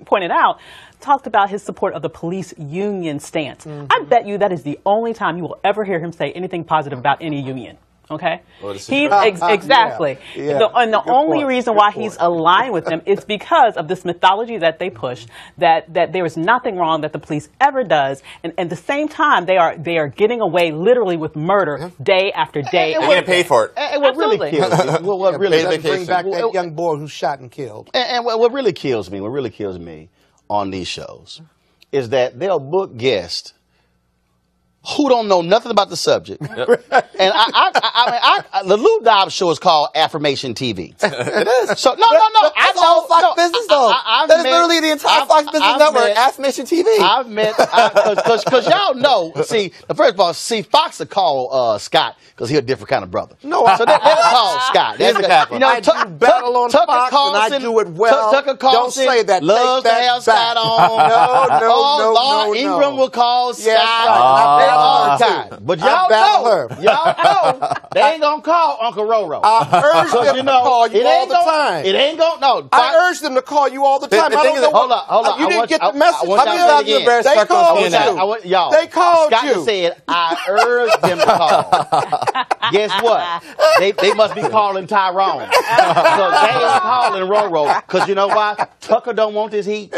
pointed out, talked about his support of the police union stance. I bet you that is the only time you will ever hear him say anything positive about any union. Okay, exactly. And the only reason why he's aligned with them is because of this mythology that they push, that there is nothing wrong that the police ever does, and at the same time they are getting away literally with murder day after day.
And getting paid for it.
And what really kills me, what really
bring back that young boy who shot and killed.
And what really kills me on these shows is that they'll book guests who don't know nothing about the subject. And the Lou Dobbs show is called Affirmation TV.
It is.
So no.
That's all Fox Business though. That is literally the entire Fox Business Network. Affirmation TV.
Because y'all know. First of all, Fox will call Scott because he's a different kind of brother.
No,
so they'll call Scott.
He's a Catholic.
I do battle on Fox and I do it well.
Tucker Carlson
don't say that.
loves to have Scott on.
No.
Ingram will call Scott. All the time. But y'all know, they ain't gonna call Uncle Roro.
I urge them to call you all the time.
It ain't gonna, no.
I urge them to call you all the time.
Hold up.
You didn't get the message.
How many times you embarrassed
They called
you. Y'all.
They called
Scott
you.
said, I urged them to call. Guess what? They must be calling Tyrone. So they ain't calling Roro. Because you know why? Tucker don't want this heat.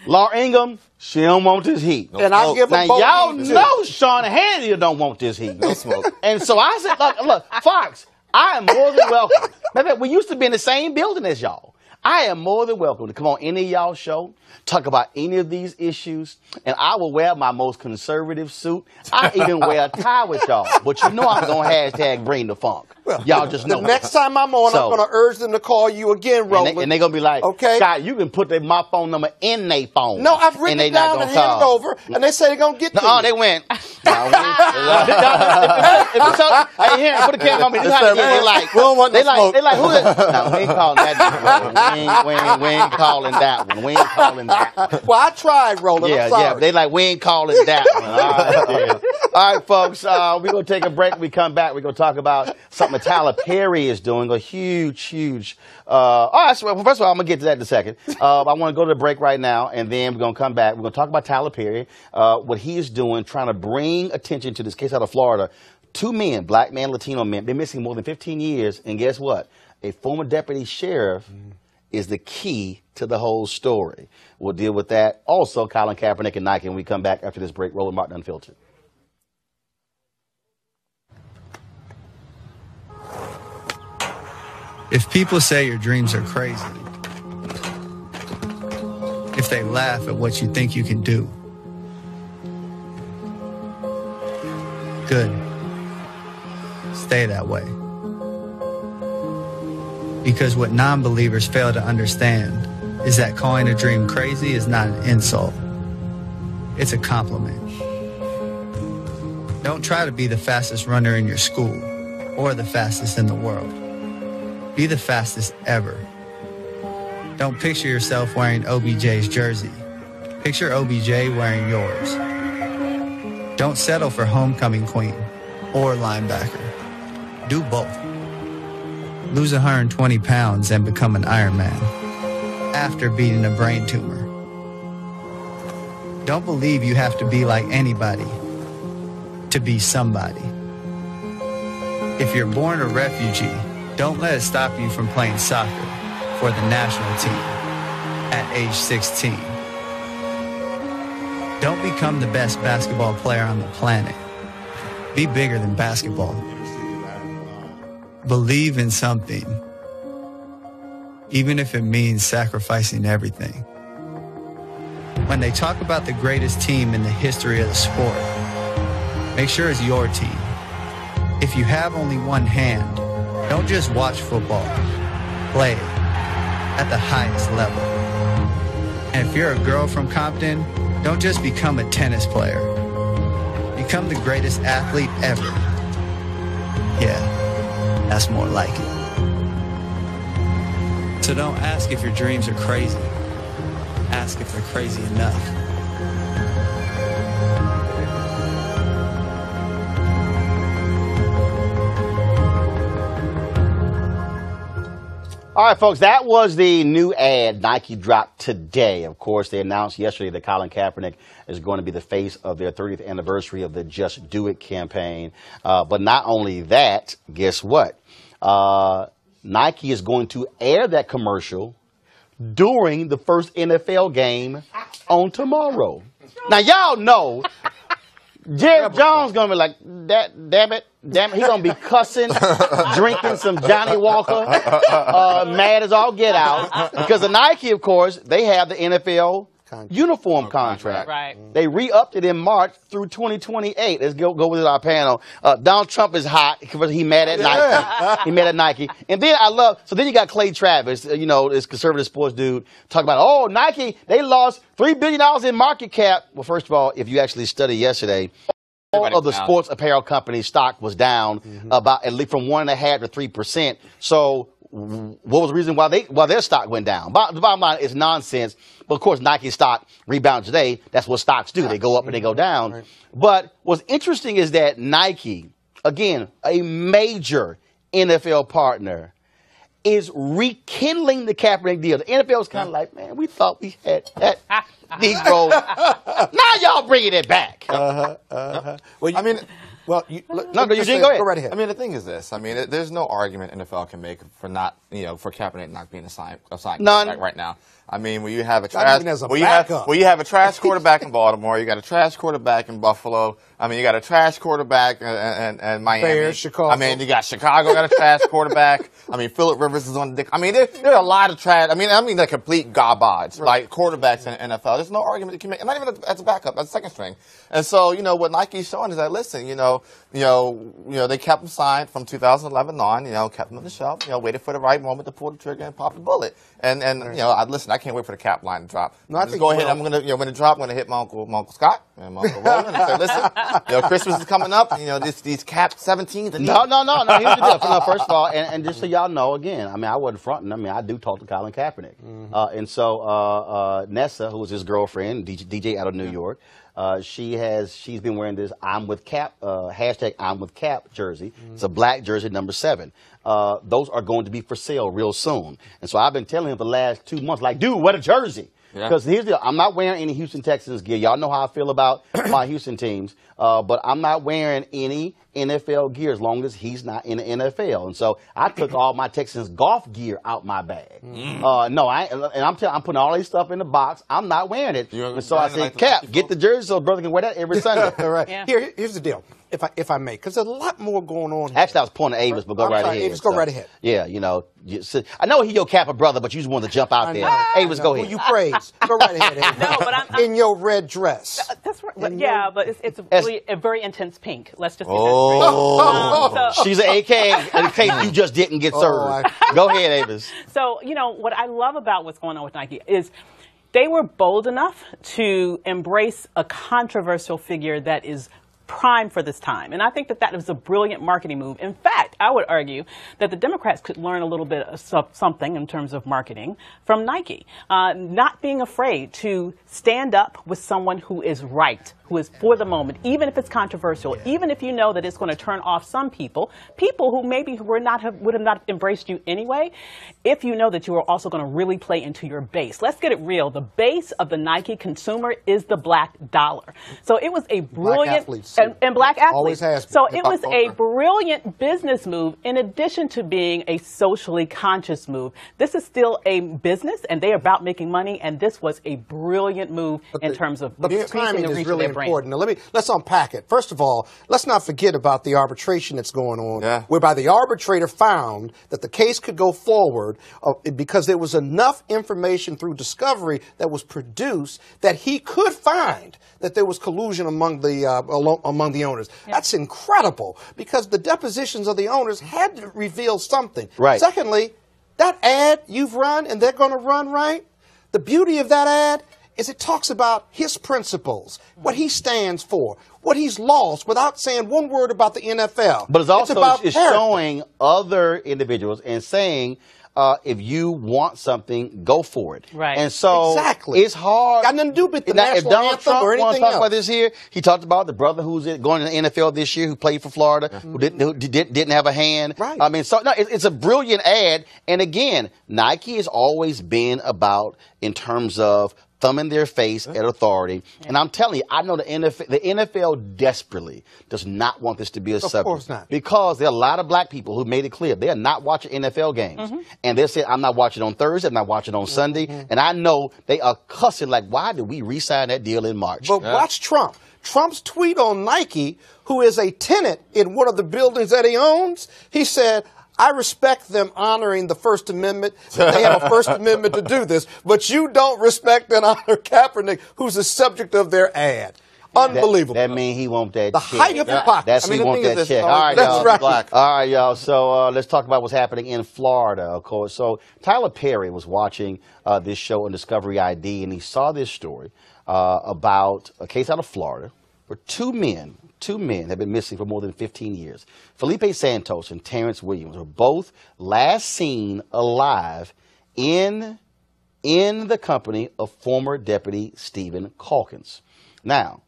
Laura Ingham, she don't want this heat.
And I give them
now,
both
y'all
heat,
know Sean Hannity don't want this heat.
No smoke.
And so I said, look, Fox, I am more than welcome. Remember, we used to be in the same building as y'all. I am more than welcome to come on any of y'all show, talk about any of these issues, and I will wear my most conservative suit. I even wear a tie with y'all. But you know I'm going to hashtag bring the funk.
Well,
y'all just know.
The next time I'm on, I'm going to urge them to call you again, Roland.
And they're going to be like,
okay,
Scott, you can put my phone number in their phone.
No, I've written it down and handed it over, and they say they're going to get to
you.
they
went. Hey, here, put a camera on me. This is how they like. They like, who is it? No, we ain't calling that. We ain't calling that one. We ain't calling that one.
Well, I tried, Roland. I'm sorry.
Yeah. They like, we ain't calling that one. All right, folks. We're going to take a break. We come back. We're going to talk about something Tyler Perry is doing. A huge. All right, so first of all, I'm going to get to that in a second. I want to go to the break right now, and then we're going to come back. We're going to talk about Tyler Perry, what he is doing, trying to bring attention to this case out of Florida. 2 men, black man, Latino men, been missing more than 15 years, and guess what? A former deputy sheriff is the key to the whole story. We'll deal with that. Also, Colin Kaepernick and Nike, when we come back after this break. Roland Martin Unfiltered.
If people say your dreams are crazy, if they laugh at what you think you can do, good. Stay that way. Because what non-believers fail to understand is that calling a dream crazy is not an insult. It's a compliment. Don't try to be the fastest runner in your school or the fastest in the world. Be the fastest ever. Don't picture yourself wearing OBJ's jersey. Picture OBJ wearing yours. Don't settle for homecoming queen or linebacker. Do both. Lose 120 pounds and become an Iron Man after beating a brain tumor. Don't believe you have to be like anybody to be somebody. If you're born a refugee, don't let it stop you from playing soccer for the national team at age 16. Don't become the best basketball player on the planet. Be bigger than basketball. Believe in something, even if it means sacrificing everything. When they talk about the greatest team in the history of the sport, make sure it's your team. If you have only one hand, don't just watch football, play it at the highest level. And if you're a girl from Compton, don't just become a tennis player. Become the greatest athlete ever. Yeah, that's more like it. So don't ask if your dreams are crazy. Ask if they're crazy enough.
All right, folks, that was the new ad Nike dropped today. Of course, they announced yesterday that Colin Kaepernick is going to be the face of their 30th anniversary of the Just Do It campaign. But not only that, guess what? Nike is going to air that commercial during the first NFL game on tomorrow. Now, y'all know Jerry Jones going to be like, damn it. He going to be cussing, drinking some Johnny Walker, mad as all get out. Because the Nike, of course, they have the NFL uniform contract.
Right.
They re-upped it in March through 2028. Let's go with our panel. Donald Trump is hot because he mad at Nike. He mad at Nike. And then so then you got Clay Travis, this conservative sports dude, talking about, Nike, they lost $3 billion in market cap. Well, first of all, if you actually studied yesterday, all of the sports apparel companies' stock was down about at least from 1.5% to 3%. So what was the reason why their stock went down? The bottom line is nonsense. But of course, Nike stock rebounded today. That's what stocks do. They go up and they go down. Right. But what's interesting is that Nike, again, a major NFL partner, is rekindling the Kaepernick deal. The NFL is kind of like, man, we thought we had that Negro. Now y'all bringing it back.
Well, you
go ahead.
Go right ahead.
I mean, the thing is this. I mean, there's no argument NFL can make for Kaepernick not being assigned
None
right now. I mean, when you have a
Not
trash,
even as a
when you have
backup.
a trash quarterback in Baltimore, you got a trash quarterback in Buffalo. I mean, you got a trash quarterback in Miami.
Bears, Chicago.
I mean, you got Chicago got a trash quarterback. I mean, Phillip Rivers is on the. I mean, there are a lot of trash. I mean, the complete garbage like quarterbacks in the NFL. There's no argument you can make. Not even as a backup, as a second string. And so, what Nike's showing is that listen, they kept him signed from 2011 on. Kept him on the shelf. Waited for the right moment to pull the trigger and pop the bullet. And listen, I can't wait for the cap line to drop.
No, I think
go ahead. I'm gonna, when it drop, I'm gonna hit my uncle Scott and my uncle Roland and say, listen, Christmas is coming up. These cap 17s.
No. Here's the deal. No, first of all, and just so y'all know, again, I mean, I wasn't fronting. I mean, I do talk to Colin Kaepernick, and so Nessa, who was his girlfriend, DJ out of New York. She's been wearing this I'm with Cap hashtag I'm with Cap jersey. It's a black jersey, number 7. Those are going to be for sale real soon. And so I've been telling him for the last 2 months, like, dude, what a jersey. Because here's the deal. I'm not wearing any Houston Texans gear. Y'all know how I feel about my Houston teams. But I'm not wearing any NFL gear as long as he's not in the NFL. And so I took all my Texans golf gear out my bag. I'm putting all this stuff in the box. I'm not wearing it. And so I said, Cap, get the jersey so brother can wear that every Sunday.
All right. Yeah. Here's the deal. If I may, because there's a lot more going on here.
Actually, I was pointing at Avis, but go right ahead.
Avis, go right ahead.
Yeah, I know he your Kappa brother, but you just wanted to jump out there. Avis, go ahead.
Who you praise. Go right ahead, Avis.
No, but I'm
in your red dress.
That's right. But it's really a very intense pink. Let's just get
that straight. She's an AK in case you just didn't get served. Go ahead, Avis.
So, what I love about what's going on with Nike is they were bold enough to embrace a controversial figure that is prime for this time. And I think that was a brilliant marketing move. In fact, I would argue that the Democrats could learn a little bit of something in terms of marketing from Nike. Not being afraid to stand up with someone who is right, who is for the moment, even if it's controversial, even if you know that it's going to turn off some people who maybe would have not embraced you anyway, if you know that you are also going to really play into your base. Let's get it real. The base of the Nike consumer is the black dollar. So it was a brilliant and black athletes.
Always has been.
So it was a brilliant business move in addition to being a socially conscious move. This is still a business and they are about making money, and this was a brilliant move in terms of
the timing
the reach
is really
of their
important. Now let's unpack it. First of all, let's not forget about the arbitration that's going on, whereby the arbitrator found that the case could go forward because there was enough information through discovery that was produced that he could find that there was collusion among the owners. That's incredible because the depositions of the owners had to reveal something.
Right.
Secondly, that ad you've run and they're going to run, right? The beauty of that ad is it talks about his principles, what he stands for, what he's lost without saying one word about the NFL.
But it's also
about
showing other individuals and saying, if you want something, go for it.
Right.
And so it's hard.
Got nothing to do with the
now,
national
if Donald
anthem
Trump
or anything
wants to talk
else.
about this here, he talked about the brother who's going to the NFL this year, who played for Florida, who didn't have a hand.
Right.
I mean, so no, it's a brilliant ad. And again, Nike has always been about in terms of thumbing their face at authority. And I'm telling you, I know the NFL desperately does not want this to be a subject. Of
course not.
Because there are a lot of black people who made it clear they are not watching NFL games. And they said, I'm not watching on Thursday, I'm not watching on Sunday. And I know they are cussing like, why did we re-sign that deal in March?
But watch Trump. Trump's tweet on Nike, who is a tenant in one of the buildings that he owns, he said, I respect them honoring the First Amendment. They have a First Amendment to do this, but you don't respect and honor Kaepernick, who's the subject of their ad. Unbelievable.
That means he wants that
the
check.
height of hypocrisy.
That's he wants that check. All right,
that's
y'all.
right.
All right, y'all. So let's talk about what's happening in Florida, of course. So Tyler Perry was watching this show on Discovery ID, and he saw this story about a case out of Florida where two men have been missing for more than 15 years. Felipe Santos and Terrence Williams were both last seen alive in the company of former Deputy Stephen Calkins. Now,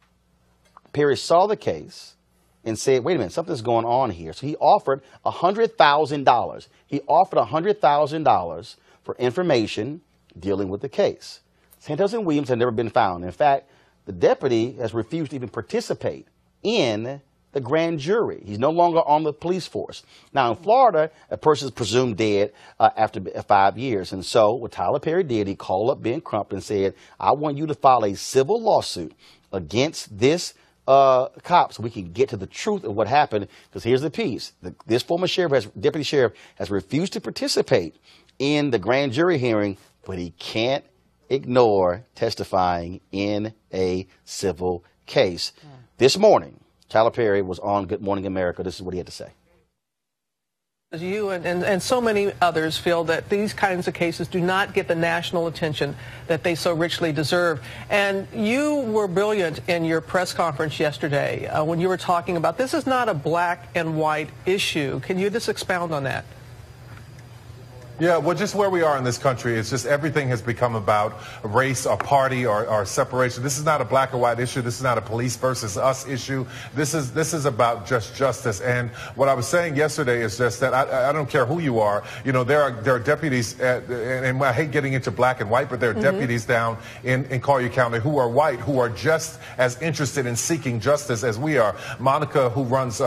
Perry saw the case and said, wait a minute, something's going on here. So he offered $100,000. He offered $100,000 for information dealing with the case. Santos and Williams have never been found. In fact, the deputy has refused to even participate in the grand jury. He's no longer on the police force. Now, in Florida, a person is presumed dead after 5 years. And so what Tyler Perry did, he called up Ben Crump and said, I want you to file a civil lawsuit against this cop so we can get to the truth of what happened. Because here's the piece. This former deputy sheriff has refused to participate in the grand jury hearing, but he can't ignore testifying in a civil case. This morning, Tyler Perry was on Good Morning America. This is what he had to say.
You and so many others feel that these kinds of cases do not get the national attention that they so richly deserve. And you were brilliant in your press conference yesterday when you were talking about this is not a black and white issue. Can you just expound on that?
Yeah, well, just where we are in this country, it's just everything has become about race or party or separation. This is not a black or white issue. This is not a police versus us issue. This is about just justice. And what I was saying yesterday is just that I don't care who you are. You know, there are deputies, and I hate getting into black and white, but there are deputies down in Collier County who are white, who are just as interested in seeking justice as we are. Monica, who runs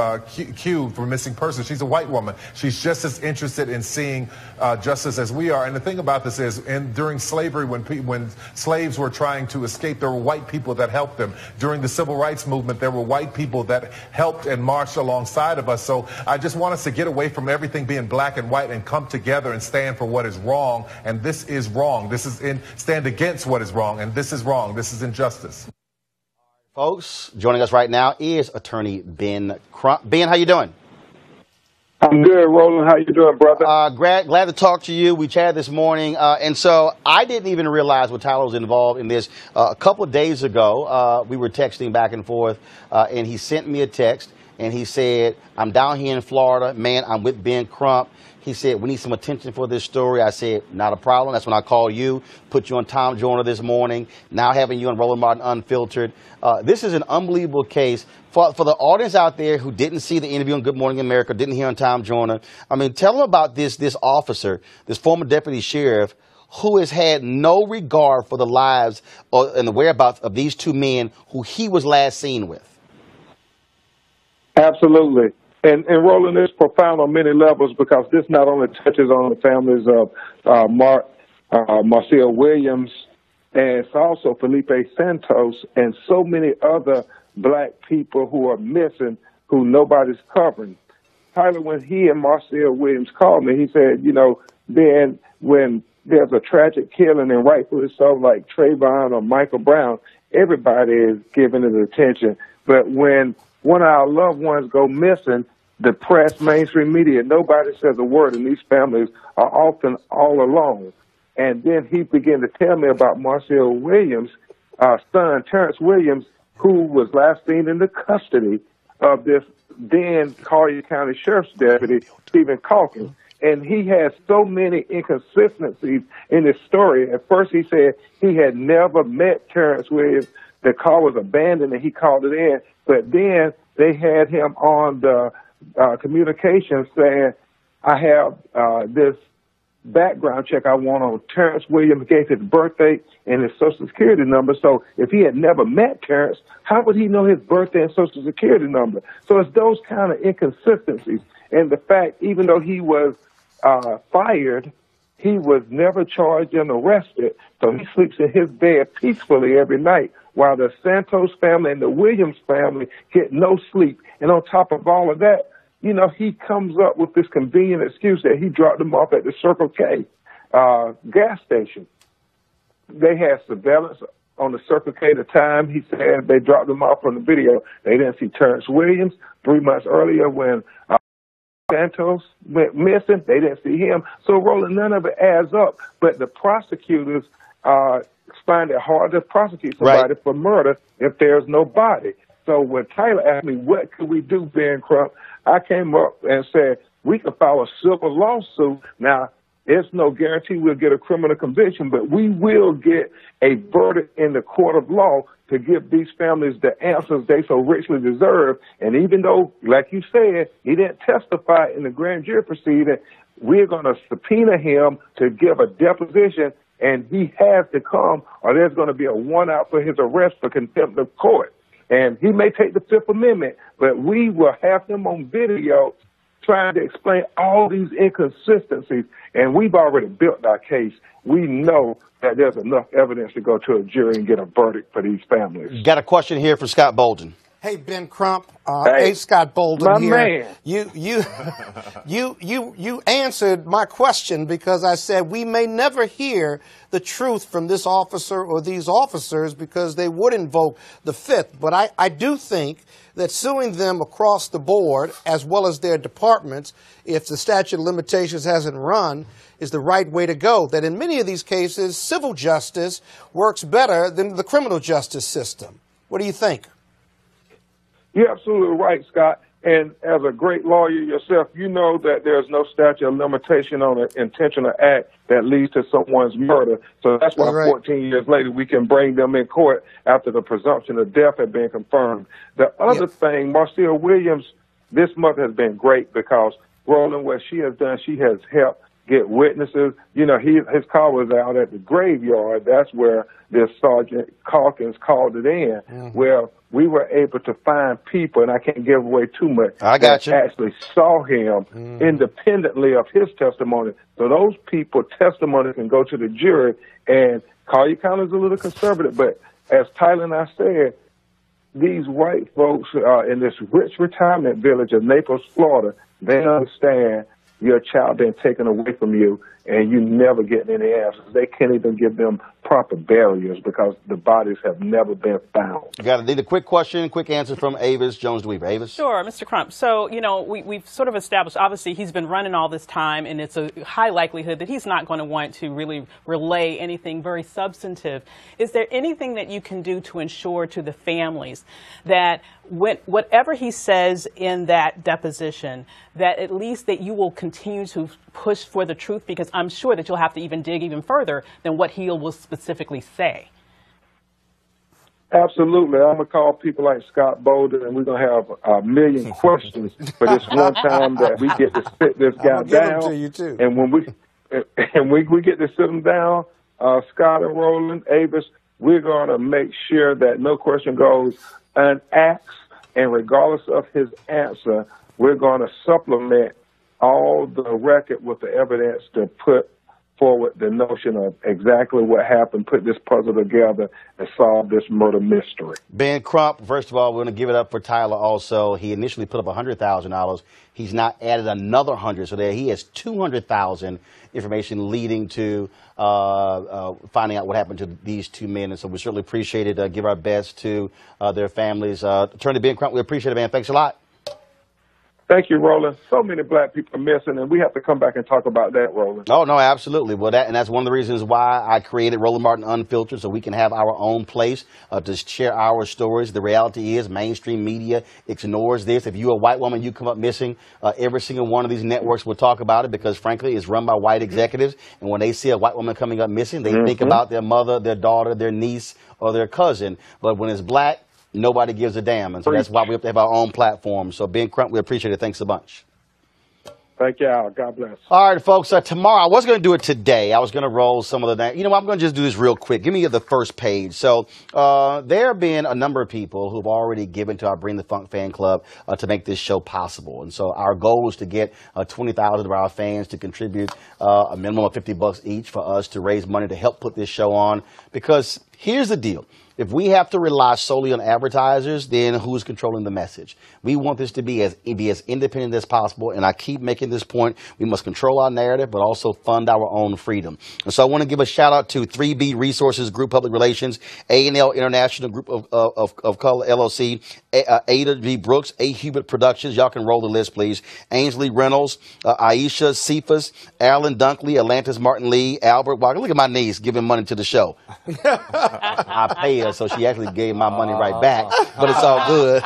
Q for missing persons, she's a white woman. She's just as interested in seeing justice as we are. And the thing about this is, during slavery, when slaves were trying to escape, there were white people that helped them. During the civil rights movement, there were white people that helped and marched alongside of us. So I just want us to get away from everything being black and white and come together and stand for what is wrong. And this is wrong. Stand against what is wrong. And this is wrong. This is injustice.
Folks, joining us right now is attorney Ben Crump. Ben, how you doing?
I'm good, Roland. How you doing, brother?
Glad to talk to you. We chatted this morning, and so I didn't even realize what Tyler was involved in this. A couple of days ago, we were texting back and forth, and he sent me a text, and he said, I'm down here in Florida. Man, I'm with Ben Crump. He said, we need some attention for this story. I said, not a problem. That's when I called you, put you on Tom Joyner this morning, now having you on Roland Martin Unfiltered. This is an unbelievable case. For the audience out there who didn't see the interview on Good Morning America, didn't hear on Tom Joyner, I mean, tell them about this officer, this former deputy sheriff, who has had no regard for the lives and the whereabouts of these two men who he was last seen with.
Absolutely. And Roland, is profound on many levels because this not only touches on the families of Marcel Williams, and it's also Felipe Santos and so many other black people who are missing, who nobody's covering. Tyler, when he and Marcel Williams called me, he said, you know, then when there's a tragic killing, and rightfully so, like Trayvon or Michael Brown, everybody is giving it attention. But when one of our loved ones go missing, the press, mainstream media, nobody says a word, and these families are often all alone. And then he began to tell me about Marcel Williams' son, Terrence Williams, who was last seen in the custody of this then Collier County Sheriff's Deputy, Stephen Calkins. And he had so many inconsistencies in his story. At first he said he had never met Terrence Williams. The car was abandoned and he called it in. But then they had him on the communication saying, I have this background check I want on Terrence Williams, gave his birthday and his Social Security number. So if he had never met Terrence, how would he know his birthday and Social Security number? So it's those kind of inconsistencies. And the fact, even though he was fired, he was never charged and arrested. So he sleeps in his bed peacefully every night, while the Santos family and the Williams family get no sleep. And on top of all of that, you know, he comes up with this convenient excuse that he dropped them off at the Circle K gas station. They had surveillance on the Circle K at the time. He said they dropped them off on the video. They didn't see Terrence Williams 3 months earlier when Santos went missing. They didn't see him. So, Roland, none of it adds up. But the prosecutors find it hard to prosecute somebody for murder if there's no body. So when Tyler asked me, what could we do, Ben Crump, I came up and said, we could file a civil lawsuit. Now, there's no guarantee we'll get a criminal conviction, but we will get a verdict in the court of law to give these families the answers they so richly deserve. And even though, like you said, he didn't testify in the grand jury proceeding, we're going to subpoena him to give a deposition, and he has to come, or there's going to be a warrant out for his arrest for contempt of court. And he may take the Fifth Amendment, but we will have him on video trying to explain all these inconsistencies. And we've already built our case. We know that there's enough evidence to go to a jury and get a verdict for these families.
Got a question here for Scott Bolden.
Hey, Ben Crump. Hey, Scott Bolden
my
here.
Man.
You answered my question because I said we may never hear the truth from this officer or these officers because they would invoke the Fifth. But I do think that suing them across the board, as well as their departments, if the statute of limitations hasn't run, is the right way to go. That in many of these cases, civil justice works better than the criminal justice system. What do you think?
You're absolutely right, Scott. And as a great lawyer yourself, you know that there's no statute of limitation on an intentional act that leads to someone's murder. So that's why 14 years later we can bring them in court after the presumption of death had been confirmed. The other thing, Marcia Williams, this month has been great because, Roland, what she has done, she has helped get witnesses. You know, his car was out at the graveyard. That's where this Sergeant Calkins called it in, where we were able to find people, and I can't give away too much, that actually saw him independently of his testimony. So those people testimony can go to the jury, and Collier County is a little conservative, but as Tyler and I said, these white folks in this rich retirement village of Naples, Florida, they understand your child being taken away from you and you never get any answers. They can't even give them proper barriers because the bodies have never been found.
Got a quick question, quick answer from Avis Jones-DeWeaver. Avis?
Sure, Mr. Crump. So, you know, we've sort of established, obviously, he's been running all this time, and it's a high likelihood that he's not going to want to really relay anything very substantive. Is there anything that you can do to ensure to the families that whatever he says in that deposition, that at least that you will continue to push for the truth? Because I'm sure that you'll have to even dig even further than what he will specifically say.
Absolutely. I'm going to call people like Scott Bolden, and we're going to have a million questions for this one time that we get to sit this guy down.
To you too.
And when we get to sit him down, Scott and Roland, Avis, we're going to make sure that no question goes unasked, and regardless of his answer, we're going to supplement all the record with the evidence to put forward the notion of exactly what happened, put this puzzle together, and solve this murder mystery.
Ben Crump, first of all, we're going to give it up for Tyler also. He initially put up $100,000. He's now added another 100, so there he has 200,000 information leading to finding out what happened to these two men. And so we certainly appreciate it. Give our best to their families. Attorney Ben Crump, we appreciate it, man. Thanks a lot.
Thank you, Roland. So many black people are missing, and we have to come back and talk about that, Roland.
Oh, no, absolutely. Well, that's one of the reasons why I created Roland Martin Unfiltered, so we can have our own place to share our stories. The reality is mainstream media ignores this. If you're a white woman, you come up missing, every single one of these networks will talk about it because, frankly, it's run by white executives. And when they see a white woman coming up missing, they think about their mother, their daughter, their niece, or their cousin. But when it's black, nobody gives a damn, and so that's why we have to have our own platform. So, Ben Crump, we appreciate it. Thanks a bunch.
Thank y'all. God bless.
All right, folks. Tomorrow, I was going to do it today. I was going to roll some of the... You know, I'm going to just do this real quick. Give me the first page. So, there have been a number of people who've already given to our Bring the Funk fan club to make this show possible. And so our goal is to get 20,000 of our fans to contribute a minimum of $50 each for us to raise money to help put this show on. Because here's the deal. If we have to rely solely on advertisers, then who's controlling the message? We want this to be as independent as possible, and I keep making this point. We must control our narrative, but also fund our own freedom. And so I want to give a shout-out to 3B Resources Group Public Relations, A&L International Group of Color LLC, Ada V. Brooks, A. Hubert Productions. Y'all can roll the list, please. Ainsley Reynolds, Aisha Cephas, Alan Dunkley, Atlantis Martin Lee, Albert Walker. Look at my niece giving money to the show. I pay her, so she actually gave my money right back, but it's all good.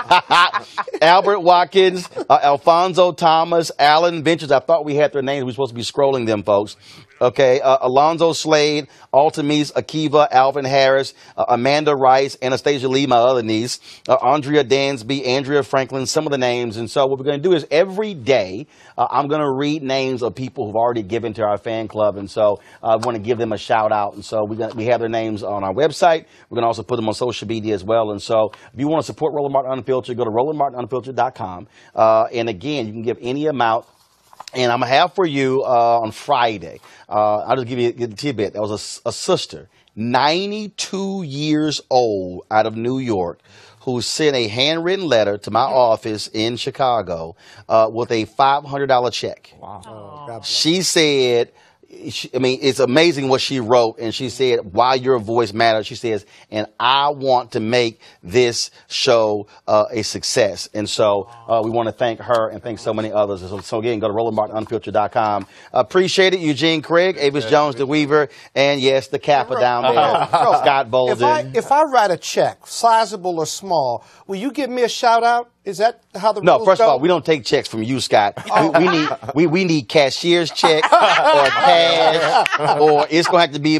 Albert Watkins, Alfonso Thomas, Alan Ventures. I thought we had their names. We're supposed to be scrolling them, folks. Okay, Alonzo Slade, Altamise Akiva, Alvin Harris, Amanda Rice, Anastasia Lee, my other niece, Andrea Dansby, Andrea Franklin, some of the names. And so what we're going to do is every day I'm going to read names of people who've already given to our fan club. And so I want to give them a shout out. And so we have their names on our website. We're going to also put them on social media as well. And so if you want to support Roland Martin Unfiltered, go to RolandMartinUnfiltered.com. And again, you can give any amount. And I'm going to have for you on Friday, I'll just give you a tidbit. There was a sister, 92 years old, out of New York, who sent a handwritten letter to my office in Chicago with a $500 check.
Wow.
She said, it's amazing what she wrote. And she said, why your voice matters. She says, and I want to make this show a success. And so we want to thank her and thank so many others. So again, go to RolandMartinUnfiltered.com. Appreciate it. Eugene Craig, Avis Jones, the Weaver, and yes, the Kappa down there, Scott Bolden.
If I write a check, sizable or small, will you give me a shout out? Is that how the rules
No, first
go?
of all, we don't take checks from you, Scott. We need cashier's check or cash, or it's going to have to be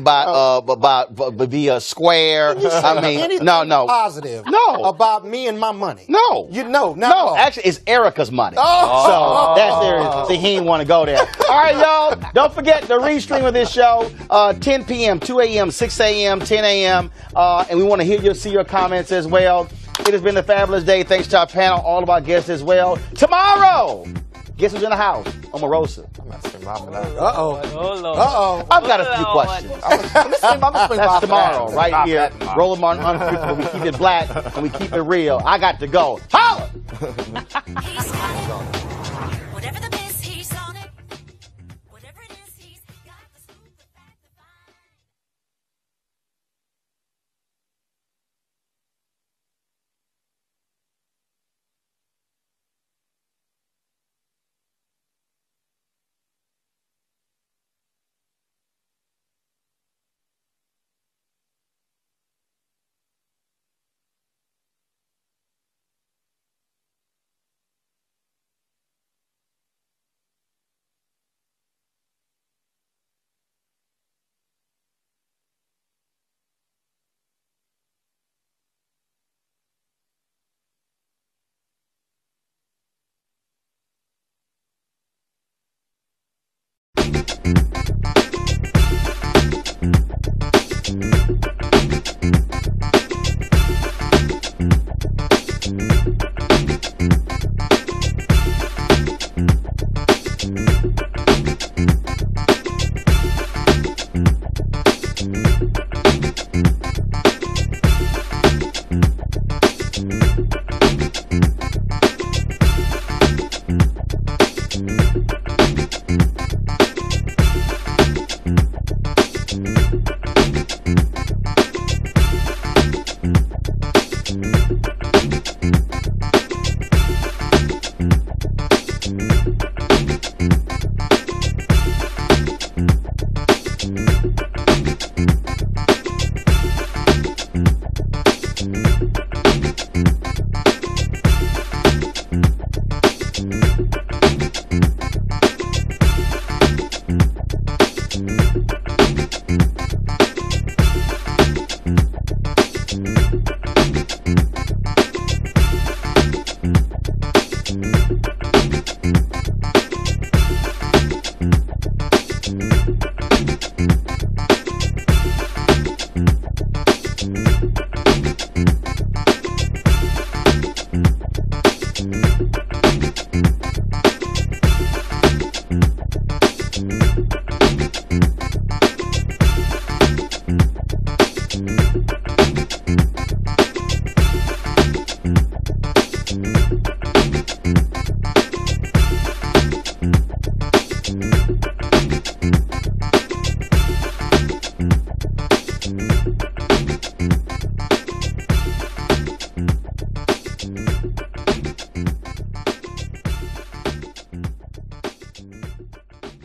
be a square. I mean,
anything
no.
positive about me and my money.
No.
No.
Actually, it's Erica's money.
Oh.
So that's there. So he didn't want to go there. All right, y'all. Don't forget the restream of this show, 10 p.m., 2 a.m., 6 a.m., 10 a.m. And we want to see your comments as well. It has been a fabulous day. Thanks to our panel, all of our guests as well. Tomorrow, guess who's in the house? Omarosa. I've got a few questions. That's tomorrow, right here. Roland Martin Unfiltered. We keep it black and we keep it real. I got to go. Holla!